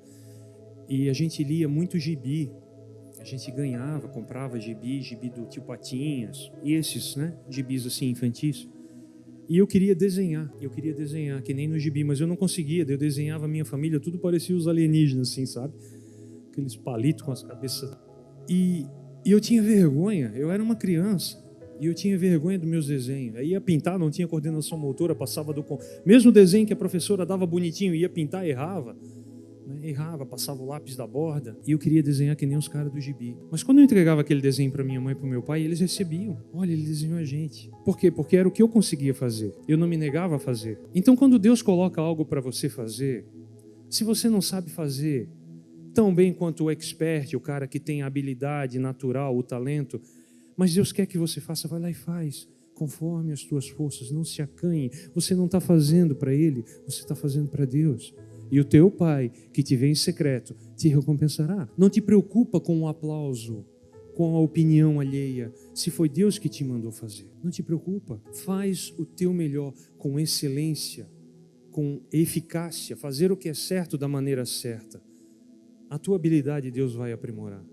Speaker 2: e a gente lia muito gibi. A gente ganhava, comprava gibi do Tio Patinhas, e esses, né, gibis assim infantis. E eu queria desenhar, que nem no gibi, mas eu não conseguia. Eu desenhava a minha família, tudo parecia os alienígenas, assim, sabe? Aqueles palitos com as cabeças. E eu tinha vergonha, eu era uma criança, e eu tinha vergonha dos meus desenhos. Aí ia pintar, não tinha coordenação motora, passava do... Mesmo desenho que a professora dava bonitinho, ia pintar, errava. Errava, passava o lápis da borda, e eu queria desenhar que nem os caras do gibi. Mas quando eu entregava aquele desenho para minha mãe e para o meu pai, eles recebiam. Olha, ele desenhou a gente. Por quê? Porque era o que eu conseguia fazer. Eu não me negava a fazer. Então, quando Deus coloca algo para você fazer, se você não sabe fazer tão bem quanto o expert, o cara que tem a habilidade natural, o talento, mas Deus quer que você faça, vai lá e faz, conforme as tuas forças, não se acanhe. Você não está fazendo para Ele, você está fazendo para Deus. E o teu Pai, que te vê em secreto, te recompensará. Não te preocupa com o aplauso, com a opinião alheia, se foi Deus que te mandou fazer. Não te preocupa. Faz o teu melhor com excelência, com eficácia, fazer o que é certo da maneira certa. A tua habilidade Deus vai aprimorar.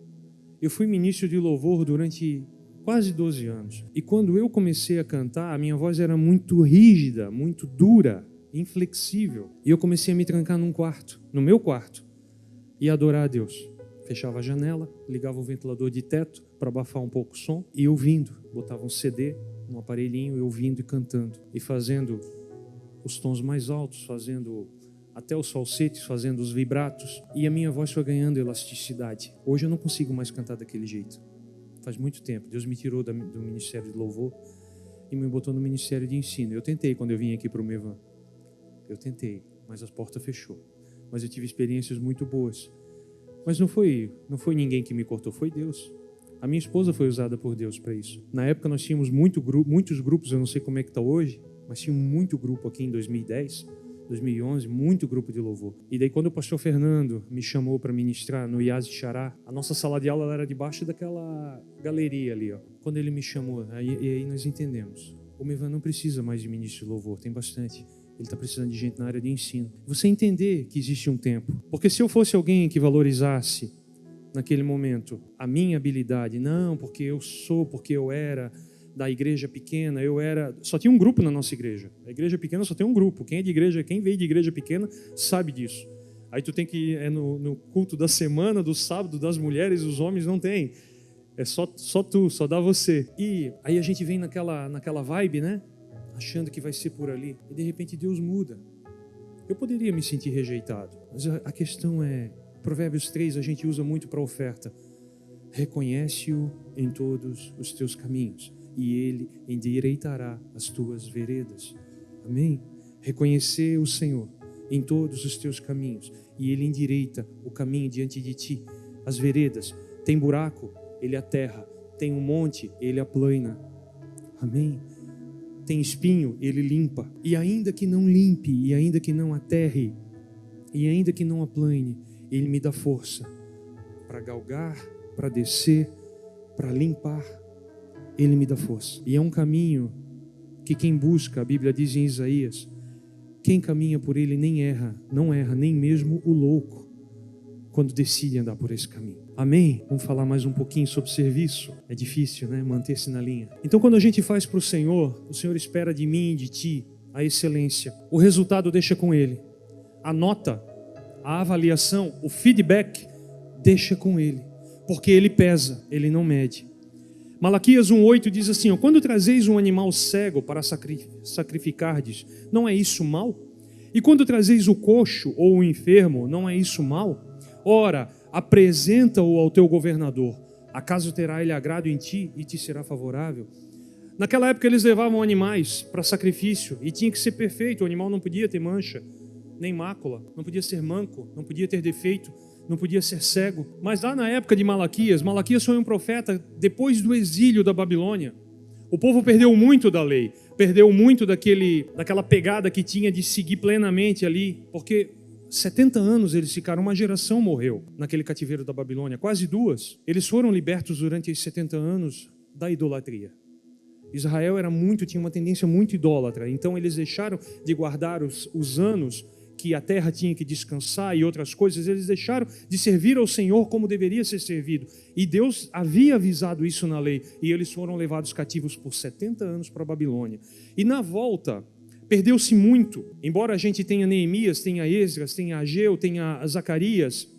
Speaker 2: Eu fui ministro de louvor durante quase 12 anos. E quando eu comecei a cantar, a minha voz era muito rígida, muito dura, inflexível. E eu comecei a me trancar num quarto, no meu quarto, e adorar a Deus. Fechava a janela, ligava o ventilador de teto para abafar um pouco o som e ouvindo. Botava um CD no aparelhinho e ouvindo e cantando. E fazendo os tons mais altos, fazendo até os falsetes, fazendo os vibratos. E a minha voz foi ganhando elasticidade. Hoje eu não consigo mais cantar daquele jeito. Faz muito tempo. Deus me tirou do ministério de louvor e me botou no ministério de ensino. Eu tentei quando eu vim aqui para o Mevan. Eu tentei, mas as portas fechou. Mas eu tive experiências muito boas. Mas não foi ninguém que me cortou, foi Deus. A minha esposa foi usada por Deus para isso. Na época nós tínhamos muitos grupos, eu não sei como é que está hoje, mas tinha muito grupo aqui em 2010, 2011, muito grupo de louvor. E daí quando o pastor Fernando me chamou para ministrar no IAS de Xará, a nossa sala de aula era debaixo daquela galeria ali, ó. Quando ele me chamou, aí nós entendemos. O Mevan não precisa mais de ministro de louvor, tem bastante. Ele está precisando de gente na área de ensino. Você entender que existe um tempo. Porque se eu fosse alguém que valorizasse naquele momento a minha habilidade, não, porque eu era da igreja pequena, só tinha um grupo na nossa igreja. A igreja pequena só tem um grupo. Quem veio de igreja pequena sabe disso. Aí tu tem que ir no culto da semana, do sábado, das mulheres, os homens não tem. É só tu, só dá você. E aí a gente vem naquela vibe, né? Achando que vai ser por ali, e de repente Deus muda. Eu poderia me sentir rejeitado, mas a questão é, Provérbios 3 a gente usa muito para oferta. Reconhece-o em todos os teus caminhos, e Ele endireitará as tuas veredas. Amém? Reconhecer o Senhor em todos os teus caminhos, e Ele endireita o caminho diante de ti. As veredas, tem buraco, Ele aterra, tem um monte, Ele aplana. Amém? Tem espinho, Ele limpa. E ainda que não limpe, e ainda que não aterre, e ainda que não aplane, Ele me dá força para galgar, para descer, para limpar. Ele me dá força. E é um caminho que quem busca, a Bíblia diz em Isaías, quem caminha por ele não erra, nem mesmo o louco, quando decide andar por esse caminho. Amém? Vamos falar mais um pouquinho sobre serviço. É difícil, né? Manter-se na linha. Então, quando a gente faz para o Senhor espera de mim e de ti a excelência. O resultado deixa com Ele. A nota, a avaliação, o feedback, deixa com Ele. Porque Ele pesa, Ele não mede. Malaquias 1,8 diz assim, quando trazeis um animal cego para sacrificardes, não é isso mal? E quando trazeis o coxo ou o enfermo, não é isso mal? Ora, apresenta-o ao teu governador, acaso terá ele agrado em ti e te será favorável? Naquela época eles levavam animais para sacrifício e tinha que ser perfeito, o animal não podia ter mancha, nem mácula, não podia ser manco, não podia ter defeito, não podia ser cego. Mas lá na época de Malaquias foi um profeta depois do exílio da Babilônia. O povo perdeu muito da lei, perdeu muito daquela pegada que tinha de seguir plenamente ali, porque 70 anos eles ficaram, uma geração morreu naquele cativeiro da Babilônia, quase duas. Eles foram libertos durante esses 70 anos da idolatria. Israel tinha uma tendência muito idólatra, então eles deixaram de guardar os anos que a terra tinha que descansar e outras coisas, eles deixaram de servir ao Senhor como deveria ser servido. E Deus havia avisado isso na lei, e eles foram levados cativos por 70 anos para a Babilônia. E na volta, perdeu-se muito. Embora a gente tenha Neemias, tenha Esdras, tenha Ageu, tenha Zacarias,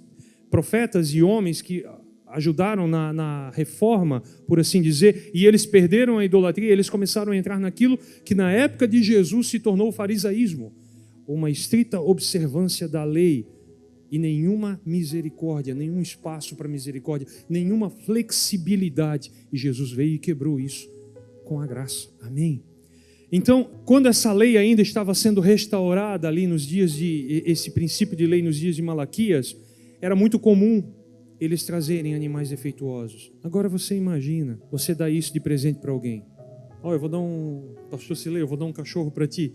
Speaker 2: profetas e homens que ajudaram na reforma, por assim dizer, e eles perderam a idolatria, eles começaram a entrar naquilo que na época de Jesus se tornou o farisaísmo, uma estrita observância da lei e nenhuma misericórdia, nenhum espaço para misericórdia, nenhuma flexibilidade. E Jesus veio e quebrou isso com a graça. Amém? Então, quando essa lei ainda estava sendo restaurada ali esse princípio de lei nos dias de Malaquias, era muito comum eles trazerem animais defeituosos. Agora você imagina, você dá isso de presente para alguém. Eu vou dar pastor Silei, eu vou dar um cachorro para ti.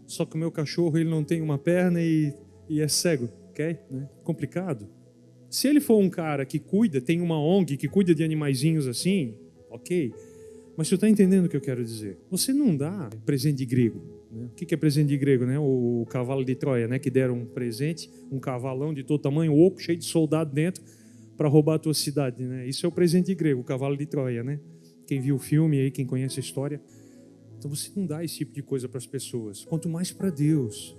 Speaker 2: Só que o meu cachorro ele não tem uma perna e é cego, ok? Né? Complicado. Se ele for um cara que cuida, tem uma ONG que cuida de animaizinhos assim, ok. Mas você está entendendo o que eu quero dizer? Você não dá presente de grego. Né? O que é presente de grego? Né? O cavalo de Troia, né? Que deram um presente, um cavalão de todo tamanho, oco, cheio de soldado dentro, para roubar a tua cidade. Né? Isso é o presente de grego, o cavalo de Troia. Né? Quem viu o filme aí, quem conhece a história. Então você não dá esse tipo de coisa para as pessoas. Quanto mais para Deus.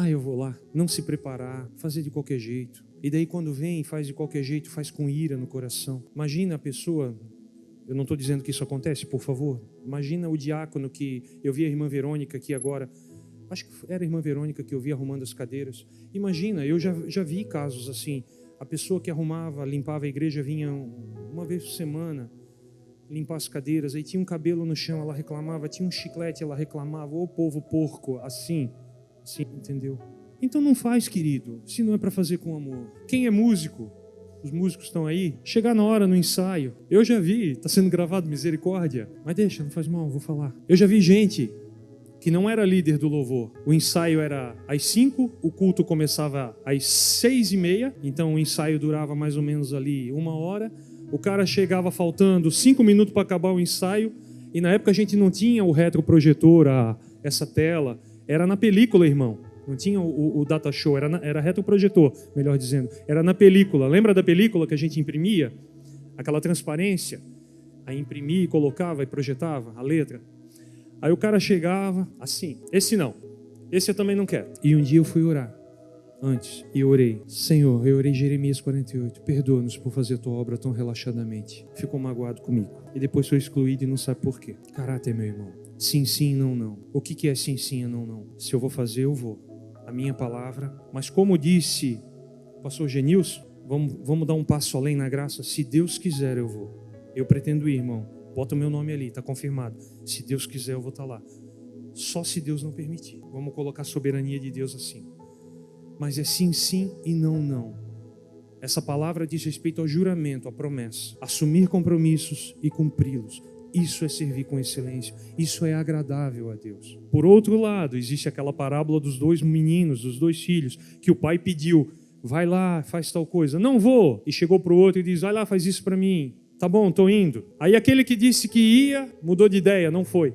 Speaker 2: Eu vou lá, não se preparar, fazer de qualquer jeito. E daí quando vem, faz de qualquer jeito, faz com ira no coração. Imagina a pessoa, eu não estou dizendo que isso acontece, por favor. Imagina o diácono que eu vi a irmã Verônica aqui agora. Acho que era a irmã Verônica que eu vi arrumando as cadeiras. Imagina, eu já vi casos assim. A pessoa que limpava a igreja vinha uma vez por semana limpar as cadeiras, aí tinha um cabelo no chão, ela reclamava, tinha um chiclete, ela reclamava, ô povo porco, assim, entendeu? Então não faz, querido, se não é para fazer com amor. Quem é músico? Os músicos estão aí, chegar na hora no ensaio, eu já vi, está sendo gravado, misericórdia, mas deixa, não faz mal, vou falar. Eu já vi gente que não era líder do louvor, o ensaio era às 5, o culto começava às 6:30, então o ensaio durava mais ou menos ali 1 hora, o cara chegava faltando 5 minutos para acabar o ensaio, e na época a gente não tinha o retroprojetor, essa tela, era na película, irmão. Não tinha o data show, era retroprojetor, melhor dizendo. Era na película. Lembra da película que a gente imprimia? Aquela transparência. Aí imprimia e colocava e projetava a letra. Aí o cara chegava assim, esse não, esse eu também não quero. E um dia eu fui orar. Antes, e orei, Senhor, eu orei Jeremias 48, perdoa-nos por fazer a tua obra tão relaxadamente. Ficou magoado comigo. E depois foi excluído e não sabe por quê. Caráter, meu irmão. Sim, sim, não, não. O que é sim, sim, não, não? Se eu vou fazer, eu vou. A minha palavra. Mas como disse o pastor Genilson, vamos dar um passo além na graça. Se Deus quiser, eu vou. Eu pretendo ir, irmão. Bota o meu nome ali, está confirmado. Se Deus quiser, eu vou estar lá. Só se Deus não permitir. Vamos colocar a soberania de Deus assim. Mas é sim, sim e não, não. Essa palavra diz respeito ao juramento, à promessa. Assumir compromissos e cumpri-los. Isso é servir com excelência. Isso é agradável a Deus. Por outro lado, existe aquela parábola dos 2 meninos, dos 2 filhos, que o pai pediu, vai lá, faz tal coisa. Não vou. E chegou para o outro e diz, vai lá, faz isso para mim. Tá bom, estou indo. Aí aquele que disse que ia, mudou de ideia, não foi.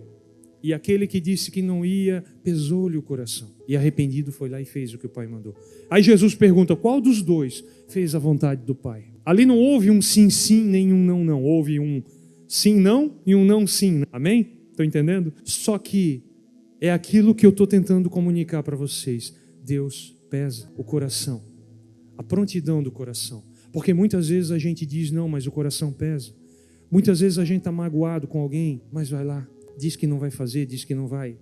Speaker 2: E aquele que disse que não ia, pesou-lhe o coração. E arrependido foi lá e fez o que o pai mandou. Aí Jesus pergunta, qual dos 2 fez a vontade do pai? Ali não houve um sim, sim, nem um não, não. Houve um sim, não e um não, sim. Amém? Estão entendendo? Só que é aquilo que eu estou tentando comunicar para vocês. Deus pesa o coração. A prontidão do coração. Porque muitas vezes a gente diz não, mas o coração pesa. Muitas vezes a gente está magoado com alguém, mas vai lá. Diz que não vai fazer, diz que não vai.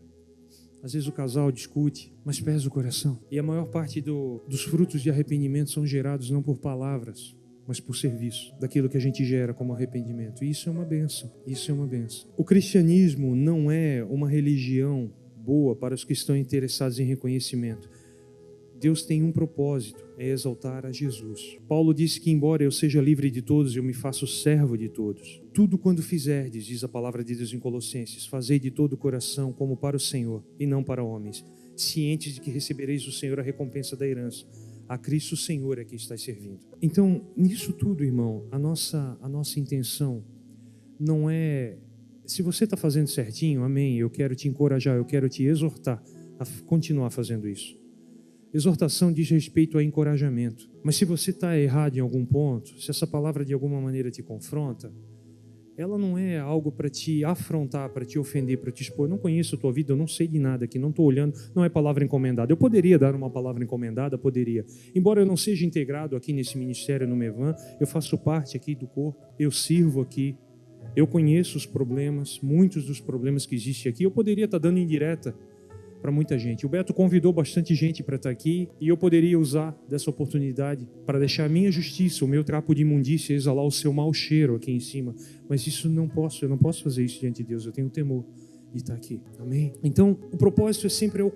Speaker 2: Às vezes o casal discute, mas pesa o coração. E a maior parte dos frutos de arrependimento são gerados não por palavras, mas por serviço, daquilo que a gente gera como arrependimento. E isso é uma bênção, isso é uma bênção. O cristianismo não é uma religião boa para os que estão interessados em reconhecimento. Deus tem um propósito, é exaltar a Jesus. Paulo disse que embora eu seja livre de todos, eu me faço servo de todos. Tudo quando fizerdes, diz a palavra de Deus em Colossenses, fazei de todo o coração como para o Senhor e não para homens, cientes de que recebereis do Senhor a recompensa da herança. A Cristo Senhor é que está servindo. Então, nisso tudo, irmão, a nossa intenção não é... Se você está fazendo certinho, amém, eu quero te encorajar, eu quero te exortar a continuar fazendo isso. Exortação diz respeito a encorajamento. Mas se você está errado em algum ponto, se essa palavra de alguma maneira te confronta, ela não é algo para te afrontar, para te ofender, para te expor. Eu não conheço a tua vida, eu não sei de nada aqui, não estou olhando, não é palavra encomendada. Eu poderia dar uma palavra encomendada, poderia. Embora eu não seja integrado aqui nesse ministério no Mevan, eu faço parte aqui do corpo, eu sirvo aqui, eu conheço os problemas, muitos dos problemas que existem aqui. Eu poderia estar dando indireta para muita gente. O Beto convidou bastante gente para estar aqui e eu poderia usar dessa oportunidade para deixar a minha justiça, o meu trapo de imundícia, exalar o seu mau cheiro aqui em cima. Mas isso eu não posso fazer isso diante de Deus, eu tenho temor de estar aqui. Amém? Então, o propósito é sempre o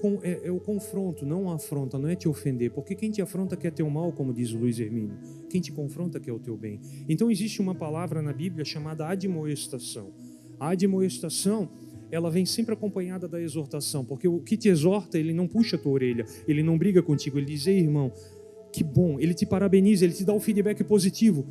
Speaker 2: confronto, não a afronta, não é te ofender, porque quem te afronta quer teu mal, como diz o Luiz Hermínio. Quem te confronta quer o teu bem. Então, existe uma palavra na Bíblia chamada admoestação. A admoestação, ela vem sempre acompanhada da exortação, porque o que te exorta, ele não puxa a tua orelha, ele não briga contigo, ele diz, ei irmão, que bom, ele te parabeniza, ele te dá o feedback positivo,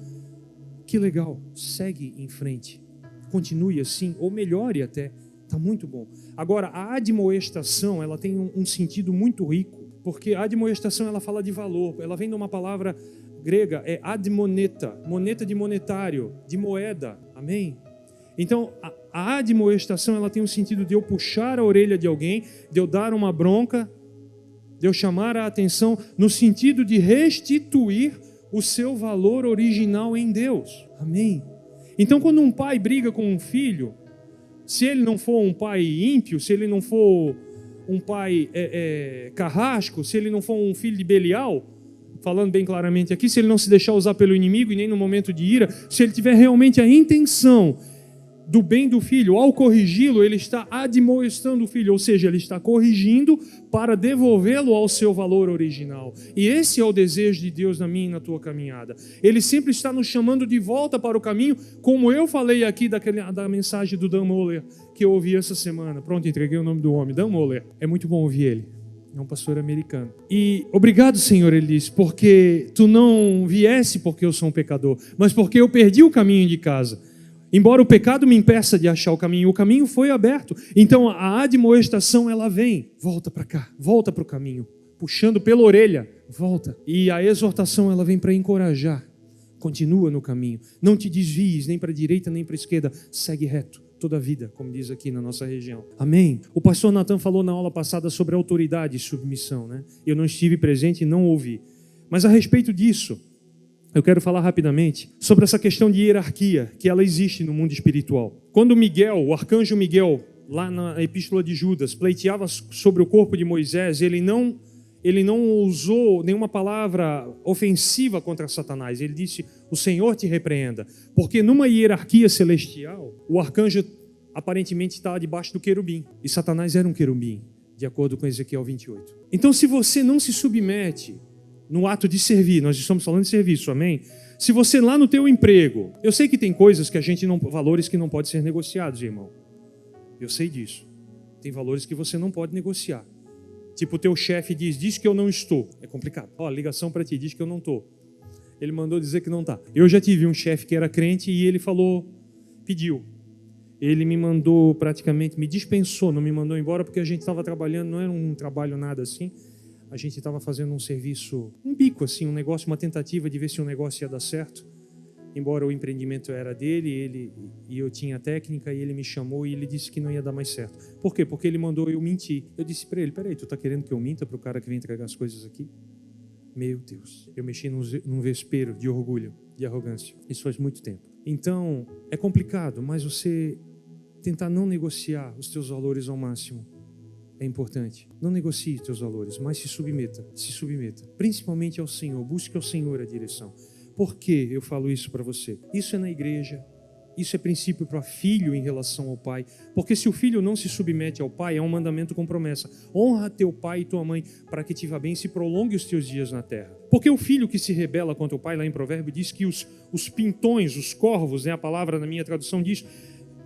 Speaker 2: que legal, segue em frente, continue assim, ou melhore até, está muito bom. Agora, a admoestação, ela tem um sentido muito rico, porque a admoestação, ela fala de valor, ela vem de uma palavra grega, é admoneta, moneta de monetário, de moeda, amém? Então, a admoestação, ela tem o sentido de eu puxar a orelha de alguém, de eu dar uma bronca, de eu chamar a atenção, no sentido de restituir o seu valor original em Deus. Amém? Então, quando um pai briga com um filho, se ele não for um pai ímpio, se ele não for um pai carrasco, se ele não for um filho de Belial, falando bem claramente aqui, se ele não se deixar usar pelo inimigo e nem no momento de ira, se ele tiver realmente a intenção do bem do filho, ao corrigi-lo, ele está admoestando o filho, ou seja, ele está corrigindo para devolvê-lo ao seu valor original. E esse é o desejo de Deus na minha e na tua caminhada. Ele sempre está nos chamando de volta para o caminho, como eu falei aqui da mensagem do Dan Moller, que eu ouvi essa semana. Pronto, entreguei o nome do homem, Dan Moller. É muito bom ouvir ele. É um pastor americano. E obrigado, Senhor, ele disse, porque tu não viesse porque eu sou um pecador, mas porque eu perdi o caminho de casa. Embora o pecado me impeça de achar o caminho foi aberto. Então a admoestação, ela vem, volta para cá, volta para o caminho, puxando pela orelha, volta. E a exortação, ela vem para encorajar, continua no caminho, não te desvies nem para a direita nem para a esquerda, segue reto toda a vida, como diz aqui na nossa região. Amém? O pastor Natan falou na aula passada sobre autoridade e submissão, né? Eu não estive presente e não ouvi. Mas a respeito disso, eu quero falar rapidamente sobre essa questão de hierarquia, que ela existe no mundo espiritual. Quando Miguel, o arcanjo Miguel, lá na epístola de Judas, pleiteava sobre o corpo de Moisés, ele não usou nenhuma palavra ofensiva contra Satanás. Ele disse, o Senhor te repreenda. Porque numa hierarquia celestial, o arcanjo aparentemente estava debaixo do querubim. E Satanás era um querubim, de acordo com Ezequiel 28. Então, se você não se submete no ato de servir, nós estamos falando de serviço, amém? Se você lá no teu emprego, eu sei que tem coisas que a gente não, valores que não podem ser negociados, irmão. Eu sei disso. Tem valores que você não pode negociar. Tipo, o teu chefe diz que eu não estou. É complicado. Ó, ligação para ti, diz que eu não estou. Ele mandou dizer que não está. Eu já tive um chefe que era crente e ele pediu. Ele me mandou praticamente, me dispensou, não me mandou embora porque a gente estava trabalhando, não era um trabalho nada assim. A gente estava fazendo um serviço, um bico assim, um negócio, uma tentativa de ver se o negócio ia dar certo. Embora o empreendimento era dele, e eu tinha técnica, e ele me chamou e ele disse que não ia dar mais certo. Por quê? Porque ele mandou eu mentir. Eu disse para ele, peraí, tu está querendo que eu minta para o cara que vem entregar as coisas aqui? Meu Deus, eu mexi num vespeiro de orgulho, de arrogância. Isso faz muito tempo. Então, é complicado, mas você tentar não negociar os teus valores ao máximo é importante. Não negocie teus valores, mas se submeta, principalmente ao Senhor, busque ao Senhor a direção. Por que eu falo isso para você? Isso é na igreja, Isso é princípio para filho em relação ao pai. Porque se o filho não se submete ao pai, é um mandamento com promessa. Honra teu pai e tua mãe, para que te vá bem e se prolongue os teus dias na terra. Porque o filho que se rebela contra o pai, lá em Provérbio, diz que os pintões, os corvos, né, a palavra na minha tradução diz,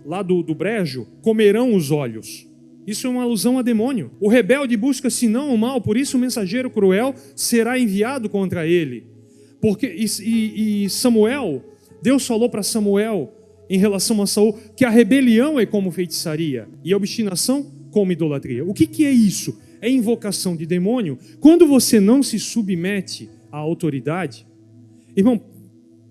Speaker 2: lá do brejo, comerão os olhos. Isso é uma alusão a demônio. O rebelde busca senão o mal, por isso o mensageiro cruel será enviado contra ele. E Samuel, Deus falou para Samuel, em relação a Saul, que a rebelião é como feitiçaria e a obstinação como idolatria. O que é isso? É invocação de demônio. Quando você não se submete à autoridade, irmão,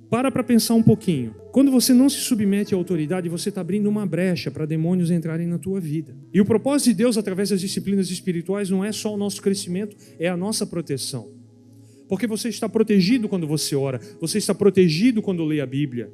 Speaker 2: para pensar um pouquinho. Quando você não se submete à autoridade, você está abrindo uma brecha para demônios entrarem na tua vida. E o propósito de Deus, através das disciplinas espirituais, não é só o nosso crescimento, é a nossa proteção. Porque você está protegido quando você ora, você está protegido quando lê a Bíblia.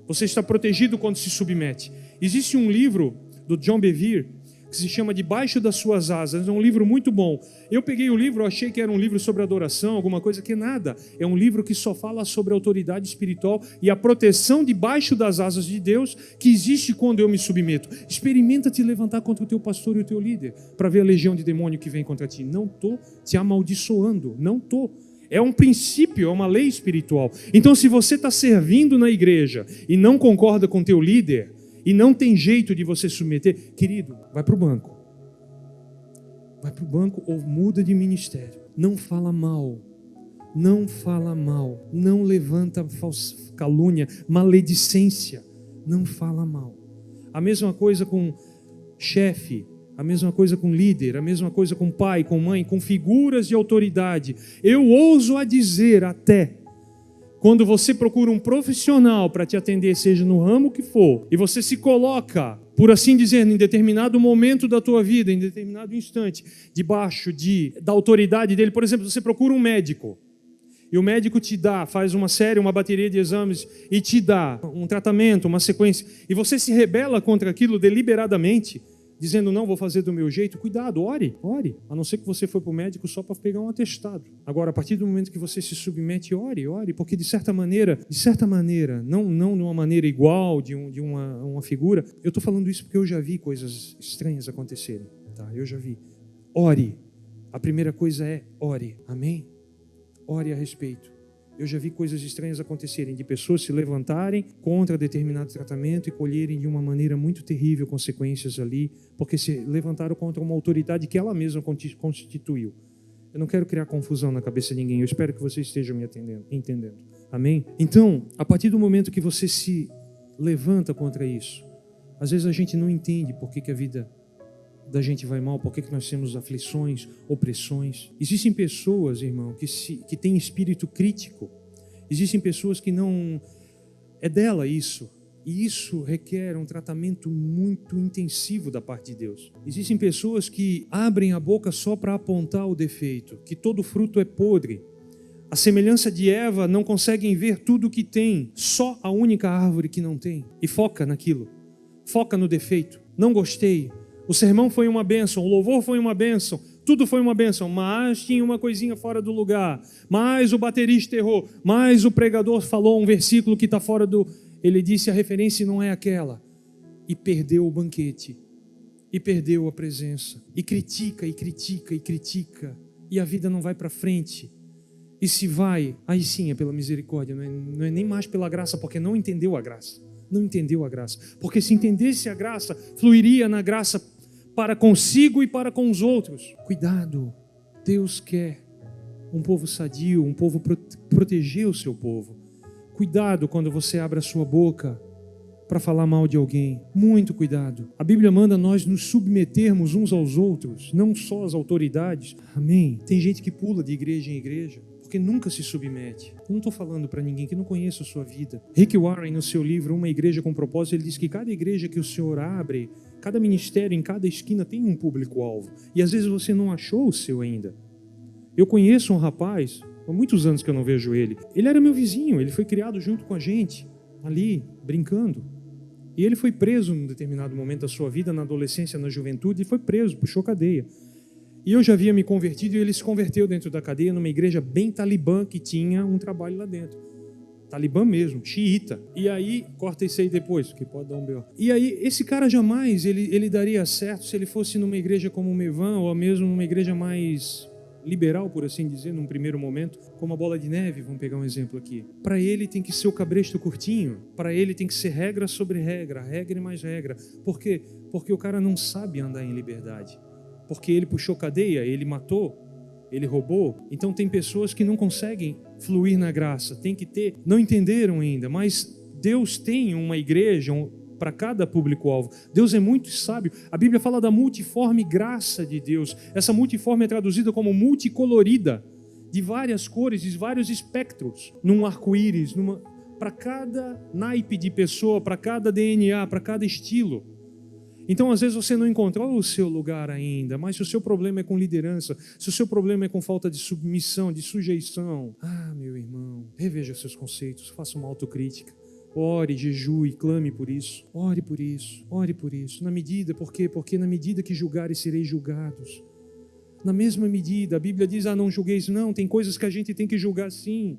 Speaker 2: Você está protegido quando se submete. Existe um livro do John Bevere que se chama Debaixo das Suas Asas. É um livro muito bom. Eu peguei o livro, achei que era um livro sobre adoração, alguma coisa que nada. É um livro que só fala sobre a autoridade espiritual e a proteção debaixo das asas de Deus que existe quando eu me submeto. Experimenta te levantar contra o teu pastor e o teu líder para ver a legião de demônio que vem contra ti. Não estou te amaldiçoando. Não estou. É um princípio, é uma lei espiritual. Então, se você está servindo na igreja e não concorda com teu líder, e não tem jeito de você submeter, querido, vai para o banco. Vai para o banco ou muda de ministério. Não fala mal. Não fala mal. Não levanta calúnia, maledicência. Não fala mal. A mesma coisa com chefe. A mesma coisa com líder, a mesma coisa com pai, com mãe, com figuras de autoridade. Eu ouso a dizer até, quando você procura um profissional para te atender, seja no ramo que for, e você se coloca, por assim dizer, em determinado momento da tua vida, em determinado instante, debaixo da autoridade dele, por exemplo, você procura um médico, e o médico te dá, faz uma bateria de exames, e te dá um tratamento, uma sequência, e você se rebela contra aquilo deliberadamente, dizendo, não, vou fazer do meu jeito. Cuidado, ore. A não ser que você foi para o médico só para pegar um atestado. Agora, a partir do momento que você se submete, ore, porque de certa maneira, não de uma maneira igual, de uma figura, eu estou falando isso porque eu já vi coisas estranhas acontecerem. Tá? Eu já vi. Ore. A primeira coisa é ore. Amém? Ore a respeito. Eu já vi coisas estranhas acontecerem, de pessoas se levantarem contra determinado tratamento e colherem de uma maneira muito terrível consequências ali, porque se levantaram contra uma autoridade que ela mesma constituiu. Eu não quero criar confusão na cabeça de ninguém, eu espero que vocês estejam me entendendo. Amém? Então, a partir do momento que você se levanta contra isso, às vezes a gente não entende por que a vida da gente vai mal, por que nós temos aflições, opressões. Existem pessoas, irmão, que têm espírito crítico. Existem pessoas que não... É dela isso. E isso requer um tratamento muito intensivo da parte de Deus. Existem pessoas que abrem a boca só para apontar o defeito, que todo fruto é podre. A semelhança de Eva, não conseguem ver tudo o que tem, só a única árvore que não tem. E foca naquilo. Foca no defeito. Não gostei. O sermão foi uma bênção, o louvor foi uma bênção, tudo foi uma bênção, mas tinha uma coisinha fora do lugar, mas o baterista errou, mas o pregador falou um versículo que está fora do... Ele disse a referência não é aquela. E perdeu o banquete, e perdeu a presença, e critica, e a vida não vai para frente. E se vai, aí sim é pela misericórdia, não é nem mais pela graça, porque não entendeu a graça. Não entendeu a graça, porque se entendesse a graça, fluiria na graça para consigo e para com os outros. Cuidado, Deus quer um povo sadio, um povo proteger o seu povo. Cuidado quando você abre a sua boca para falar mal de alguém. Muito cuidado. A Bíblia manda nós nos submetermos uns aos outros, não só às autoridades. Amém? Tem gente que pula de igreja em igreja porque nunca se submete. Eu não estou falando para ninguém que não conheça a sua vida. Rick Warren, no seu livro Uma Igreja com Propósito, ele diz que cada igreja que o Senhor abre, cada ministério, em cada esquina tem um público-alvo. E às vezes você não achou o seu ainda. Eu conheço um rapaz, há muitos anos que eu não vejo ele. Ele era meu vizinho, ele foi criado junto com a gente, ali, brincando. E ele foi preso num determinado momento da sua vida, na adolescência, na juventude, e foi preso, puxou cadeia. E eu já havia me convertido e ele se converteu dentro da cadeia numa igreja bem talibã que tinha um trabalho lá dentro. Talibã mesmo, xiita. E aí, corta isso aí depois, que pode dar um B.O. E aí, esse cara jamais, ele daria certo se ele fosse numa igreja como o Mevan, ou mesmo numa igreja mais liberal, por assim dizer, num primeiro momento, como a Bola de Neve, vamos pegar um exemplo aqui. Para ele tem que ser o cabresto curtinho, para ele tem que ser regra sobre regra, regra e mais regra. Por quê? Porque o cara não sabe andar em liberdade. Porque ele puxou cadeia, ele matou, ele roubou. Então tem pessoas que não conseguem fluir na graça, tem que ter, não entenderam ainda, mas Deus tem uma igreja para cada público-alvo. Deus é muito sábio. A Bíblia fala da multiforme graça de Deus. Essa multiforme é traduzida como multicolorida, de várias cores, de vários espectros, num arco-íris, para cada naipe de pessoa, para cada DNA, para cada estilo. Então, às vezes, você não encontrou o seu lugar ainda, mas se o seu problema é com liderança, se o seu problema é com falta de submissão, de sujeição, meu irmão, reveja seus conceitos, faça uma autocrítica. Ore, jejue, clame por isso. Ore por isso, ore por isso. Na medida, por quê? Porque na medida que julgares, sereis julgados. Na mesma medida, a Bíblia diz, não julgueis não, tem coisas que a gente tem que julgar sim.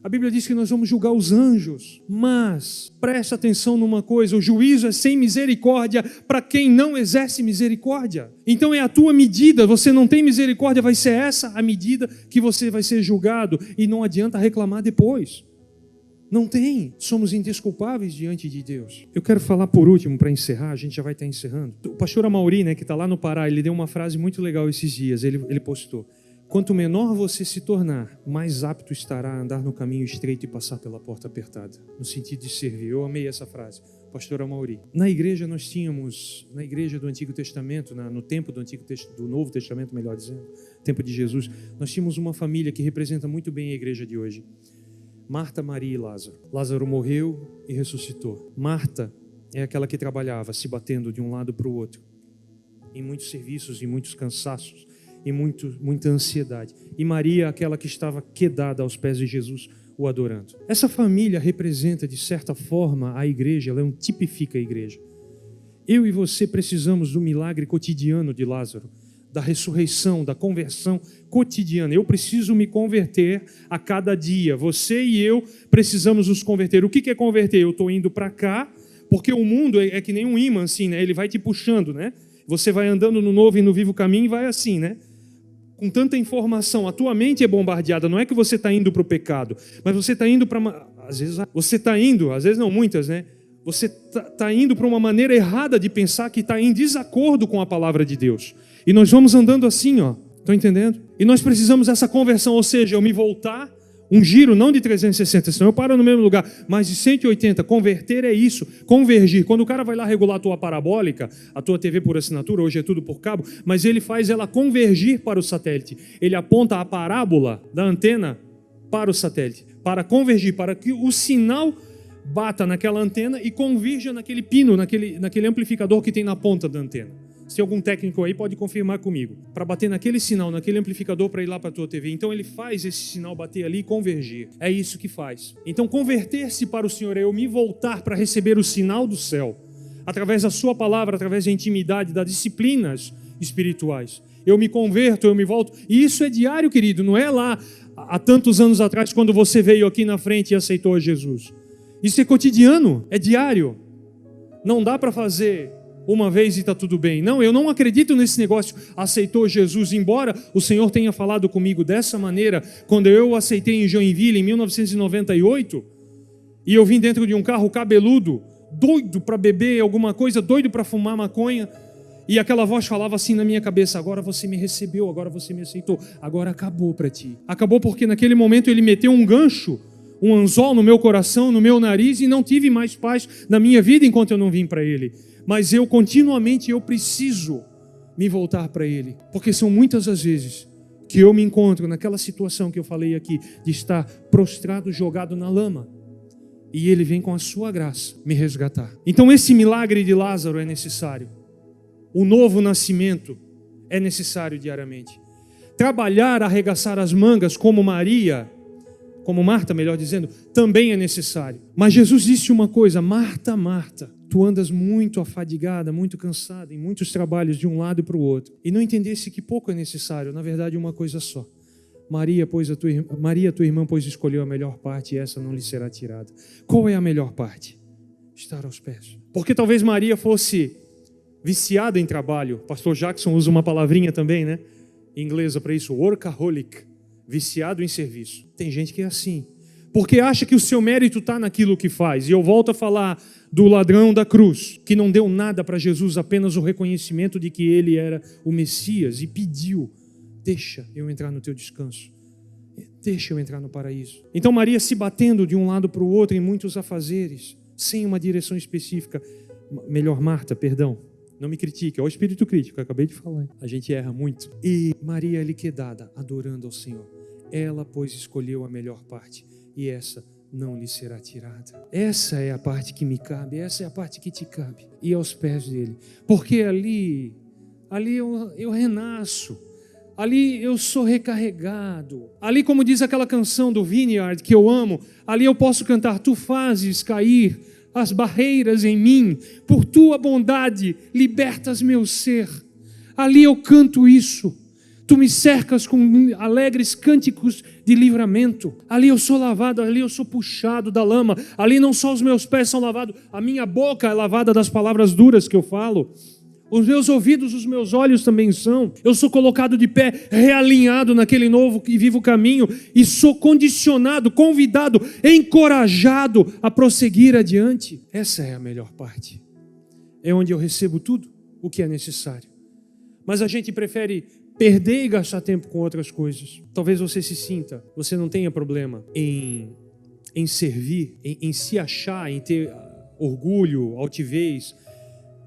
Speaker 2: A Bíblia diz que nós vamos julgar os anjos, mas presta atenção numa coisa, o juízo é sem misericórdia para quem não exerce misericórdia. Então é a tua medida, você não tem misericórdia, vai ser essa a medida que você vai ser julgado e não adianta reclamar depois. Não tem, somos indesculpáveis diante de Deus. Eu quero falar por último, para encerrar, a gente já vai estar encerrando. O pastor Amauri, que está lá no Pará, ele deu uma frase muito legal esses dias, ele postou: quanto menor você se tornar, mais apto estará a andar no caminho estreito e passar pela porta apertada. No sentido de servir. Eu amei essa frase, pastor Amauri. Na igreja nós tínhamos, na igreja do Antigo Testamento, no tempo do Novo Testamento, melhor dizendo, tempo de Jesus, nós tínhamos uma família que representa muito bem a igreja de hoje. Marta, Maria e Lázaro. Lázaro morreu e ressuscitou. Marta é aquela que trabalhava se batendo de um lado para o outro, em muitos serviços, em muitos cansaços, e muita ansiedade. E Maria, aquela que estava quedada aos pés de Jesus, o adorando. Essa família representa, de certa forma, a igreja, ela tipifica a igreja. Eu e você precisamos do milagre cotidiano de Lázaro, da ressurreição, da conversão cotidiana. Eu preciso me converter a cada dia. Você e eu precisamos nos converter. O que é converter? Eu estou indo para cá, porque o mundo é que nem um imã, assim, Ele vai te puxando, Você vai andando no novo e no vivo caminho e vai assim, Com tanta informação, a tua mente é bombardeada. Não é que você está indo para o pecado, mas você está indo para... Às vezes você está indo, às vezes não, muitas, Você está indo para uma maneira errada de pensar que está em desacordo com a palavra de Deus. E nós vamos andando assim, Estão entendendo? E nós precisamos dessa conversão, ou seja, eu me voltar, um giro não de 360, senão eu paro no mesmo lugar, mas de 180. Converter é isso, convergir. Quando o cara vai lá regular a tua parabólica, a tua TV por assinatura, hoje é tudo por cabo, mas ele faz ela convergir para o satélite. Ele aponta a parábola da antena para o satélite, para convergir, para que o sinal bata naquela antena e convirja naquele pino, naquele amplificador que tem na ponta da antena. Se algum técnico aí pode confirmar comigo, para bater naquele sinal, naquele amplificador para ir lá para a tua TV. Então ele faz esse sinal bater ali e convergir. É isso que faz. Então converter-se para o Senhor é eu me voltar para receber o sinal do céu, através da sua palavra, através da intimidade, das disciplinas espirituais. Eu me converto, eu me volto. E isso é diário, querido, não é lá há tantos anos atrás, quando você veio aqui na frente e aceitou Jesus. Isso é cotidiano, é diário. Não dá para fazer uma vez e está tudo bem. Não, eu não acredito nesse negócio, aceitou Jesus, embora o Senhor tenha falado comigo dessa maneira, quando eu o aceitei em Joinville, em 1998, e eu vim dentro de um carro cabeludo, doido para beber alguma coisa, doido para fumar maconha, e aquela voz falava assim na minha cabeça: agora você me recebeu, agora você me aceitou, agora acabou para ti. Acabou porque naquele momento ele meteu um gancho, um anzol no meu coração, no meu nariz, e não tive mais paz na minha vida enquanto eu não vim para ele. Mas eu continuamente preciso me voltar para Ele, porque são muitas as vezes que eu me encontro naquela situação que eu falei aqui, de estar prostrado, jogado na lama, e Ele vem com a sua graça me resgatar. Então esse milagre de Lázaro é necessário, o novo nascimento é necessário diariamente. Trabalhar, arregaçar as mangas como Marta, melhor dizendo, também é necessário. Mas Jesus disse uma coisa: Marta, Marta, tu andas muito afadigada, muito cansada, em muitos trabalhos de um lado para o outro. E não entendesse que pouco é necessário, na verdade uma coisa só. Maria, tua irmã, pois escolheu a melhor parte e essa não lhe será tirada. Qual é a melhor parte? Estar aos pés. Porque talvez Maria fosse viciada em trabalho. O pastor Jackson usa uma palavrinha também, né? Em inglesa para isso, workaholic. Viciado em serviço. Tem gente que é assim. Porque acha que o seu mérito está naquilo que faz. E eu volto a falar do ladrão da cruz, que não deu nada para Jesus, apenas o reconhecimento de que ele era o Messias e pediu: deixa eu entrar no teu descanso. Deixa eu entrar no paraíso. Então Maria se batendo de um lado para o outro em muitos afazeres, sem uma direção específica. Melhor, Marta, perdão. Não me critique, é o espírito crítico, eu acabei de falar. A gente erra muito. E Maria liquidada, adorando ao Senhor. Ela, pois, escolheu a melhor parte, e essa não lhe será tirada. Essa é a parte que me cabe, essa é a parte que te cabe. E aos pés dele. Porque ali eu renasço. Ali eu sou recarregado. Ali, como diz aquela canção do Vineyard, que eu amo, ali eu posso cantar: tu fazes cair as barreiras em mim, por tua bondade libertas meu ser. Ali eu canto isso. Tu me cercas com alegres cânticos de livramento. Ali eu sou lavado, ali eu sou puxado da lama. Ali não só os meus pés são lavados, a minha boca é lavada das palavras duras que eu falo. Os meus ouvidos, os meus olhos também são. Eu sou colocado de pé, realinhado naquele novo e vivo caminho, e sou condicionado, convidado, encorajado a prosseguir adiante. Essa é a melhor parte. É onde eu recebo tudo o que é necessário. Mas a gente prefere perder e gastar tempo com outras coisas. Talvez você se sinta, você não tenha problema em servir, em se achar, em ter orgulho, altivez.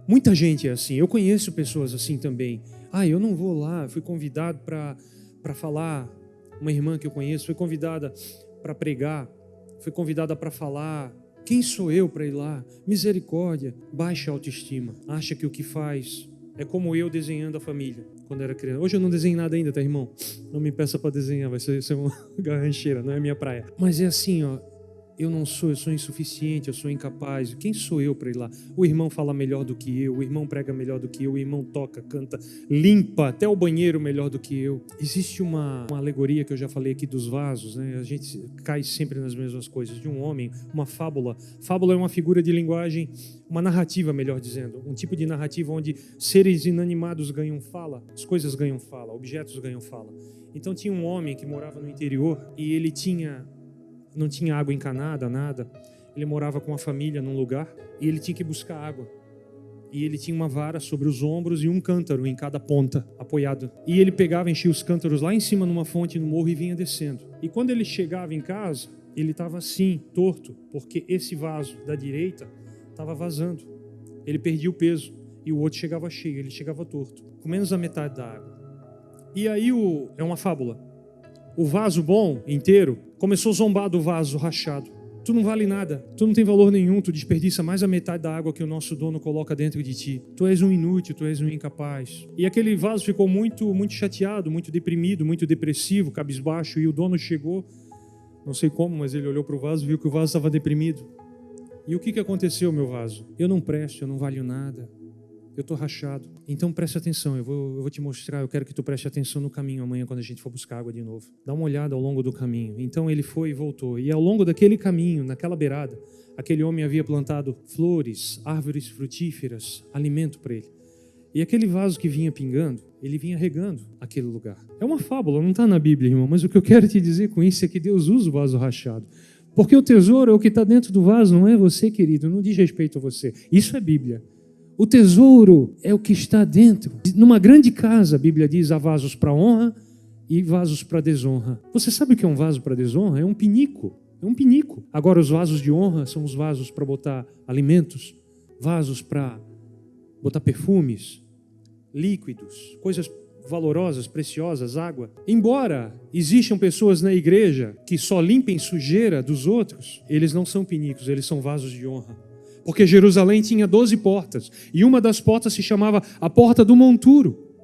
Speaker 2: Muita gente é assim, eu conheço pessoas assim também. Eu não vou lá, fui convidado para falar. Uma irmã que eu conheço foi convidada para pregar, foi convidada para falar. Quem sou eu para ir lá? Misericórdia. Baixa autoestima, acha que o que faz é como eu desenhando a família quando era criança. Hoje eu não desenho nada ainda, tá, irmão? Não me peça para desenhar, vai ser uma garrancheira, não é minha praia. Mas é assim, eu sou insuficiente, eu sou incapaz. Quem sou eu para ir lá? O irmão fala melhor do que eu, o irmão prega melhor do que eu, o irmão toca, canta, limpa até o banheiro melhor do que eu. Existe uma alegoria que eu já falei aqui dos vasos, né? A gente cai sempre nas mesmas coisas. De um homem, uma fábula. Fábula é uma figura de linguagem, uma narrativa, melhor dizendo. Um tipo de narrativa onde seres inanimados ganham fala, as coisas ganham fala, objetos ganham fala. Então tinha um homem que morava no interior e ele não tinha água encanada, nada. Ele morava com a família num lugar e ele tinha que buscar água. E ele tinha uma vara sobre os ombros e um cântaro em cada ponta, apoiado. E ele pegava, enchia os cântaros lá em cima numa fonte no morro e vinha descendo. E quando ele chegava em casa, ele estava assim, torto, porque esse vaso da direita estava vazando. Ele perdia o peso e o outro chegava cheio, ele chegava torto, com menos da metade da água. E aí é uma fábula. O vaso bom, inteiro, começou a zombar do vaso rachado. Tu não vale nada, tu não tem valor nenhum, tu desperdiça mais a metade da água que o nosso dono coloca dentro de ti. Tu és um inútil, tu és um incapaz. E aquele vaso ficou muito, muito chateado, muito deprimido, muito depressivo, cabisbaixo. E o dono chegou, não sei como, mas ele olhou para o vaso e viu que o vaso estava deprimido. E o que aconteceu, meu vaso? Eu não presto, eu não valho nada. Eu estou rachado. Então preste atenção, eu vou te mostrar, eu quero que tu preste atenção no caminho amanhã quando a gente for buscar água de novo. Dá uma olhada ao longo do caminho. Então ele foi e voltou. E ao longo daquele caminho, naquela beirada, aquele homem havia plantado flores, árvores frutíferas, alimento para ele. E aquele vaso que vinha pingando, ele vinha regando aquele lugar. É uma fábula, não está na Bíblia, irmão, mas o que eu quero te dizer com isso é que Deus usa o vaso rachado. Porque o tesouro é o que está dentro do vaso, não é você, querido, não diz respeito a você. Isso é Bíblia. O tesouro é o que está dentro. Numa grande casa, a Bíblia diz, há vasos para honra e vasos para desonra. Você sabe o que é um vaso para desonra? É um pinico. É um pinico. Agora, os vasos de honra são os vasos para botar alimentos, vasos para botar perfumes, líquidos, coisas valorosas, preciosas, água. Embora existam pessoas na igreja que só limpem sujeira dos outros, eles não são pinicos, eles são vasos de honra. Porque Jerusalém tinha 12 portas, e uma das portas se chamava a Porta do Monturo.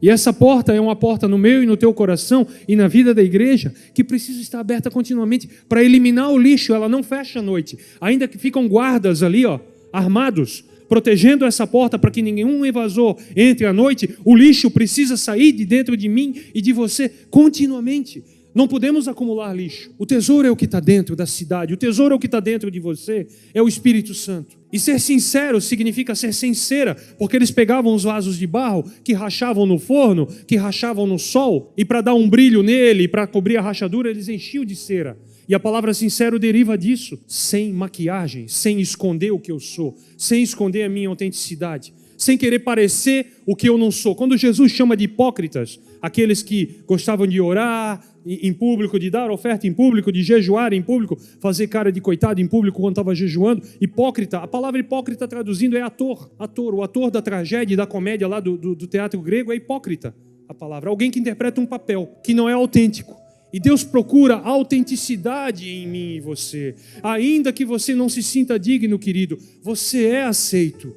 Speaker 2: E essa porta é uma porta no meu e no teu coração e na vida da igreja que precisa estar aberta continuamente para eliminar o lixo. Ela não fecha à noite, ainda que ficam guardas ali, armados, protegendo essa porta para que nenhum invasor entre à noite. O lixo precisa sair de dentro de mim e de você continuamente. Não podemos acumular lixo. O tesouro é o que está dentro da cidade. O tesouro é o que está dentro de você. É o Espírito Santo. E ser sincero significa ser sincera, porque eles pegavam os vasos de barro que rachavam no forno, que rachavam no sol, e para dar um brilho nele, para cobrir a rachadura, eles enchiam de cera. E a palavra sincero deriva disso, sem maquiagem, sem esconder o que eu sou, sem esconder a minha autenticidade, sem querer parecer o que eu não sou. Quando Jesus chama de hipócritas, aqueles que gostavam de orar em público, de dar oferta em público, de jejuar em público, fazer cara de coitado em público quando estava jejuando, hipócrita, a palavra hipócrita traduzindo é ator, o ator da tragédia e da comédia lá do teatro grego é hipócrita, a palavra, alguém que interpreta um papel, que não é autêntico. E Deus procura autenticidade em mim e você. Ainda que você não se sinta digno, querido, você é aceito.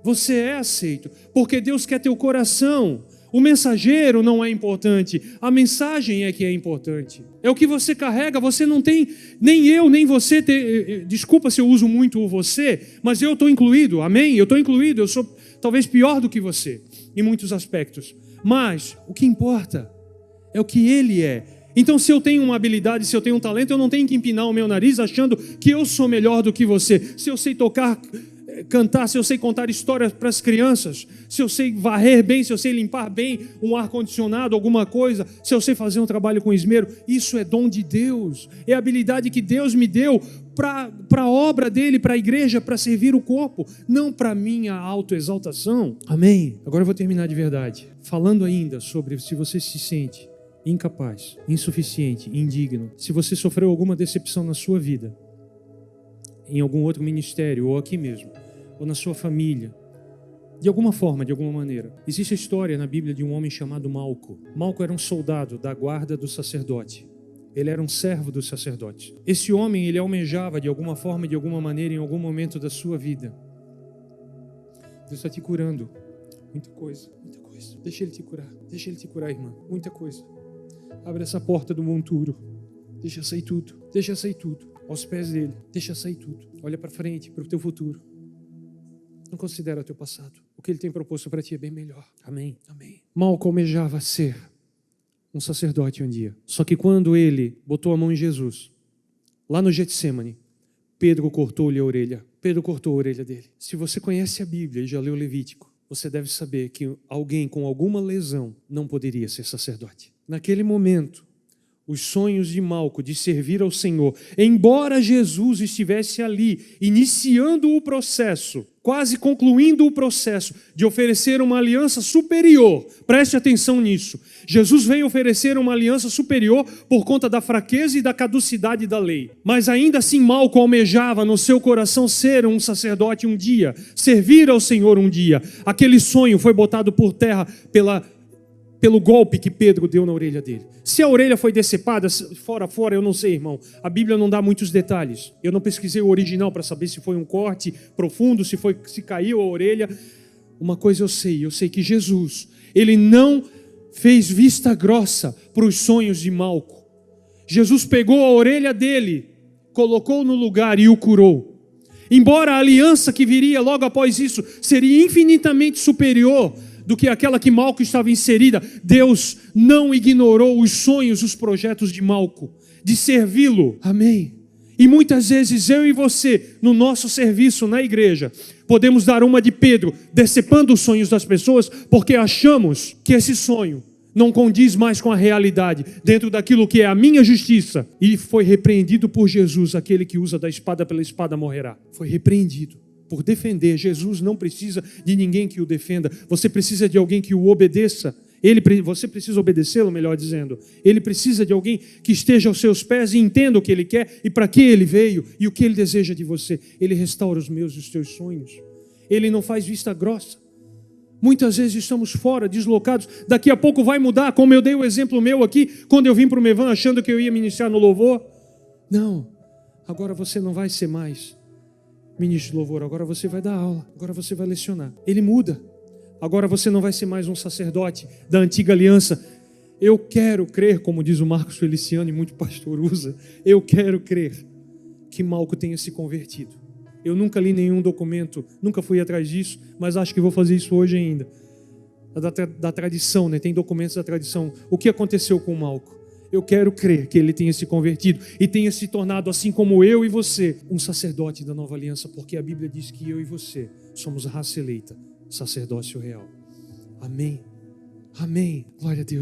Speaker 2: Você é aceito, porque Deus quer teu coração. O mensageiro não é importante, a mensagem é que é importante. É o que você carrega, você não tem, nem eu, nem você, desculpa se eu uso muito o você, mas eu estou incluído, amém? Eu estou incluído, eu sou talvez pior do que você, em muitos aspectos. Mas o que importa é o que Ele é. Então, se eu tenho uma habilidade, se eu tenho um talento, eu não tenho que empinar o meu nariz achando que eu sou melhor do que você. Se eu sei tocar, cantar, se eu sei contar histórias para as crianças, se eu sei varrer bem, se eu sei limpar bem um ar-condicionado, alguma coisa, se eu sei fazer um trabalho com esmero, isso é dom de Deus, é a habilidade que Deus me deu para a obra dele, para a igreja, para servir o corpo, não para a minha autoexaltação. Amém? Agora eu vou terminar de verdade, falando ainda sobre se você se sente incapaz, insuficiente, indigno, se você sofreu alguma decepção na sua vida, em algum outro ministério, ou aqui mesmo, ou na sua família, de alguma forma, de alguma maneira. Existe a história na Bíblia de um homem chamado Malco. Malco era um soldado da guarda do sacerdote. Ele era um servo dos sacerdotes. Esse homem, ele almejava de alguma forma, de alguma maneira, em algum momento da sua vida. Deus está te curando. Muita coisa, muita coisa. Deixa Ele te curar, irmã. Muita coisa. Abre essa porta do monturo. Deixa sair tudo. Deixa sair tudo. Aos pés dele. Deixa sair tudo. Olha para frente, para o teu futuro. Não considera o teu passado. O que Ele tem proposto para ti é bem melhor. Amém? Amém. Malco almejava ser um sacerdote um dia. Só que quando ele botou a mão em Jesus, lá no Getsêmani, Pedro cortou-lhe a orelha. Pedro cortou a orelha dele. Se você conhece a Bíblia e já leu Levítico, você deve saber que alguém com alguma lesão não poderia ser sacerdote. Naquele momento, os sonhos de Malco de servir ao Senhor, embora Jesus estivesse ali, iniciando o processo, quase concluindo o processo de oferecer uma aliança superior, preste atenção nisso, Jesus veio oferecer uma aliança superior por conta da fraqueza e da caducidade da lei, mas ainda assim Malco almejava no seu coração ser um sacerdote um dia, servir ao Senhor um dia. Aquele sonho foi botado por terra pelo golpe que Pedro deu na orelha dele. Se a orelha foi decepada, fora, eu não sei, irmão. A Bíblia não dá muitos detalhes. Eu não pesquisei o original para saber se foi um corte profundo, se caiu a orelha. Uma coisa eu sei que Jesus, Ele não fez vista grossa para os sonhos de Malco. Jesus pegou a orelha dele, colocou no lugar e o curou. Embora a aliança que viria logo após isso seria infinitamente superior do que aquela que Malco estava inserida, Deus não ignorou os sonhos, os projetos de Malco, de servi-lo. Amém? E muitas vezes eu e você, no nosso serviço na igreja, podemos dar uma de Pedro, decepando os sonhos das pessoas, porque achamos que esse sonho não condiz mais com a realidade, dentro daquilo que é a minha justiça. E foi repreendido por Jesus, aquele que usa da espada pela espada morrerá. Foi repreendido por defender. Jesus não precisa de ninguém que o defenda. Você precisa de alguém que o obedeça. Você precisa obedecê-lo, melhor dizendo. Ele precisa de alguém que esteja aos seus pés e entenda o que Ele quer e para que Ele veio e o que Ele deseja de você. Ele restaura os meus e os teus sonhos. Ele não faz vista grossa. Muitas vezes estamos fora, deslocados. Daqui a pouco vai mudar, como eu dei o exemplo meu aqui, quando eu vim para o Mevan achando que eu ia ministrar no louvor. Não, agora você não vai ser mais ministro de louvor, agora você vai dar aula, agora você vai lecionar. Ele muda. Agora você não vai ser mais um sacerdote da antiga aliança. Eu quero crer, como diz o Marcos Feliciano e muito pastor usa, eu quero crer que Malco tenha se convertido. Eu nunca li nenhum documento, nunca fui atrás disso, mas acho que vou fazer isso hoje ainda. Da tradição, né? Tem documentos da tradição. O que aconteceu com Malco? Eu quero crer que ele tenha se convertido e tenha se tornado, assim como eu e você, um sacerdote da nova aliança, porque a Bíblia diz que eu e você somos raça eleita, sacerdócio real. Amém. Amém. Glória a Deus.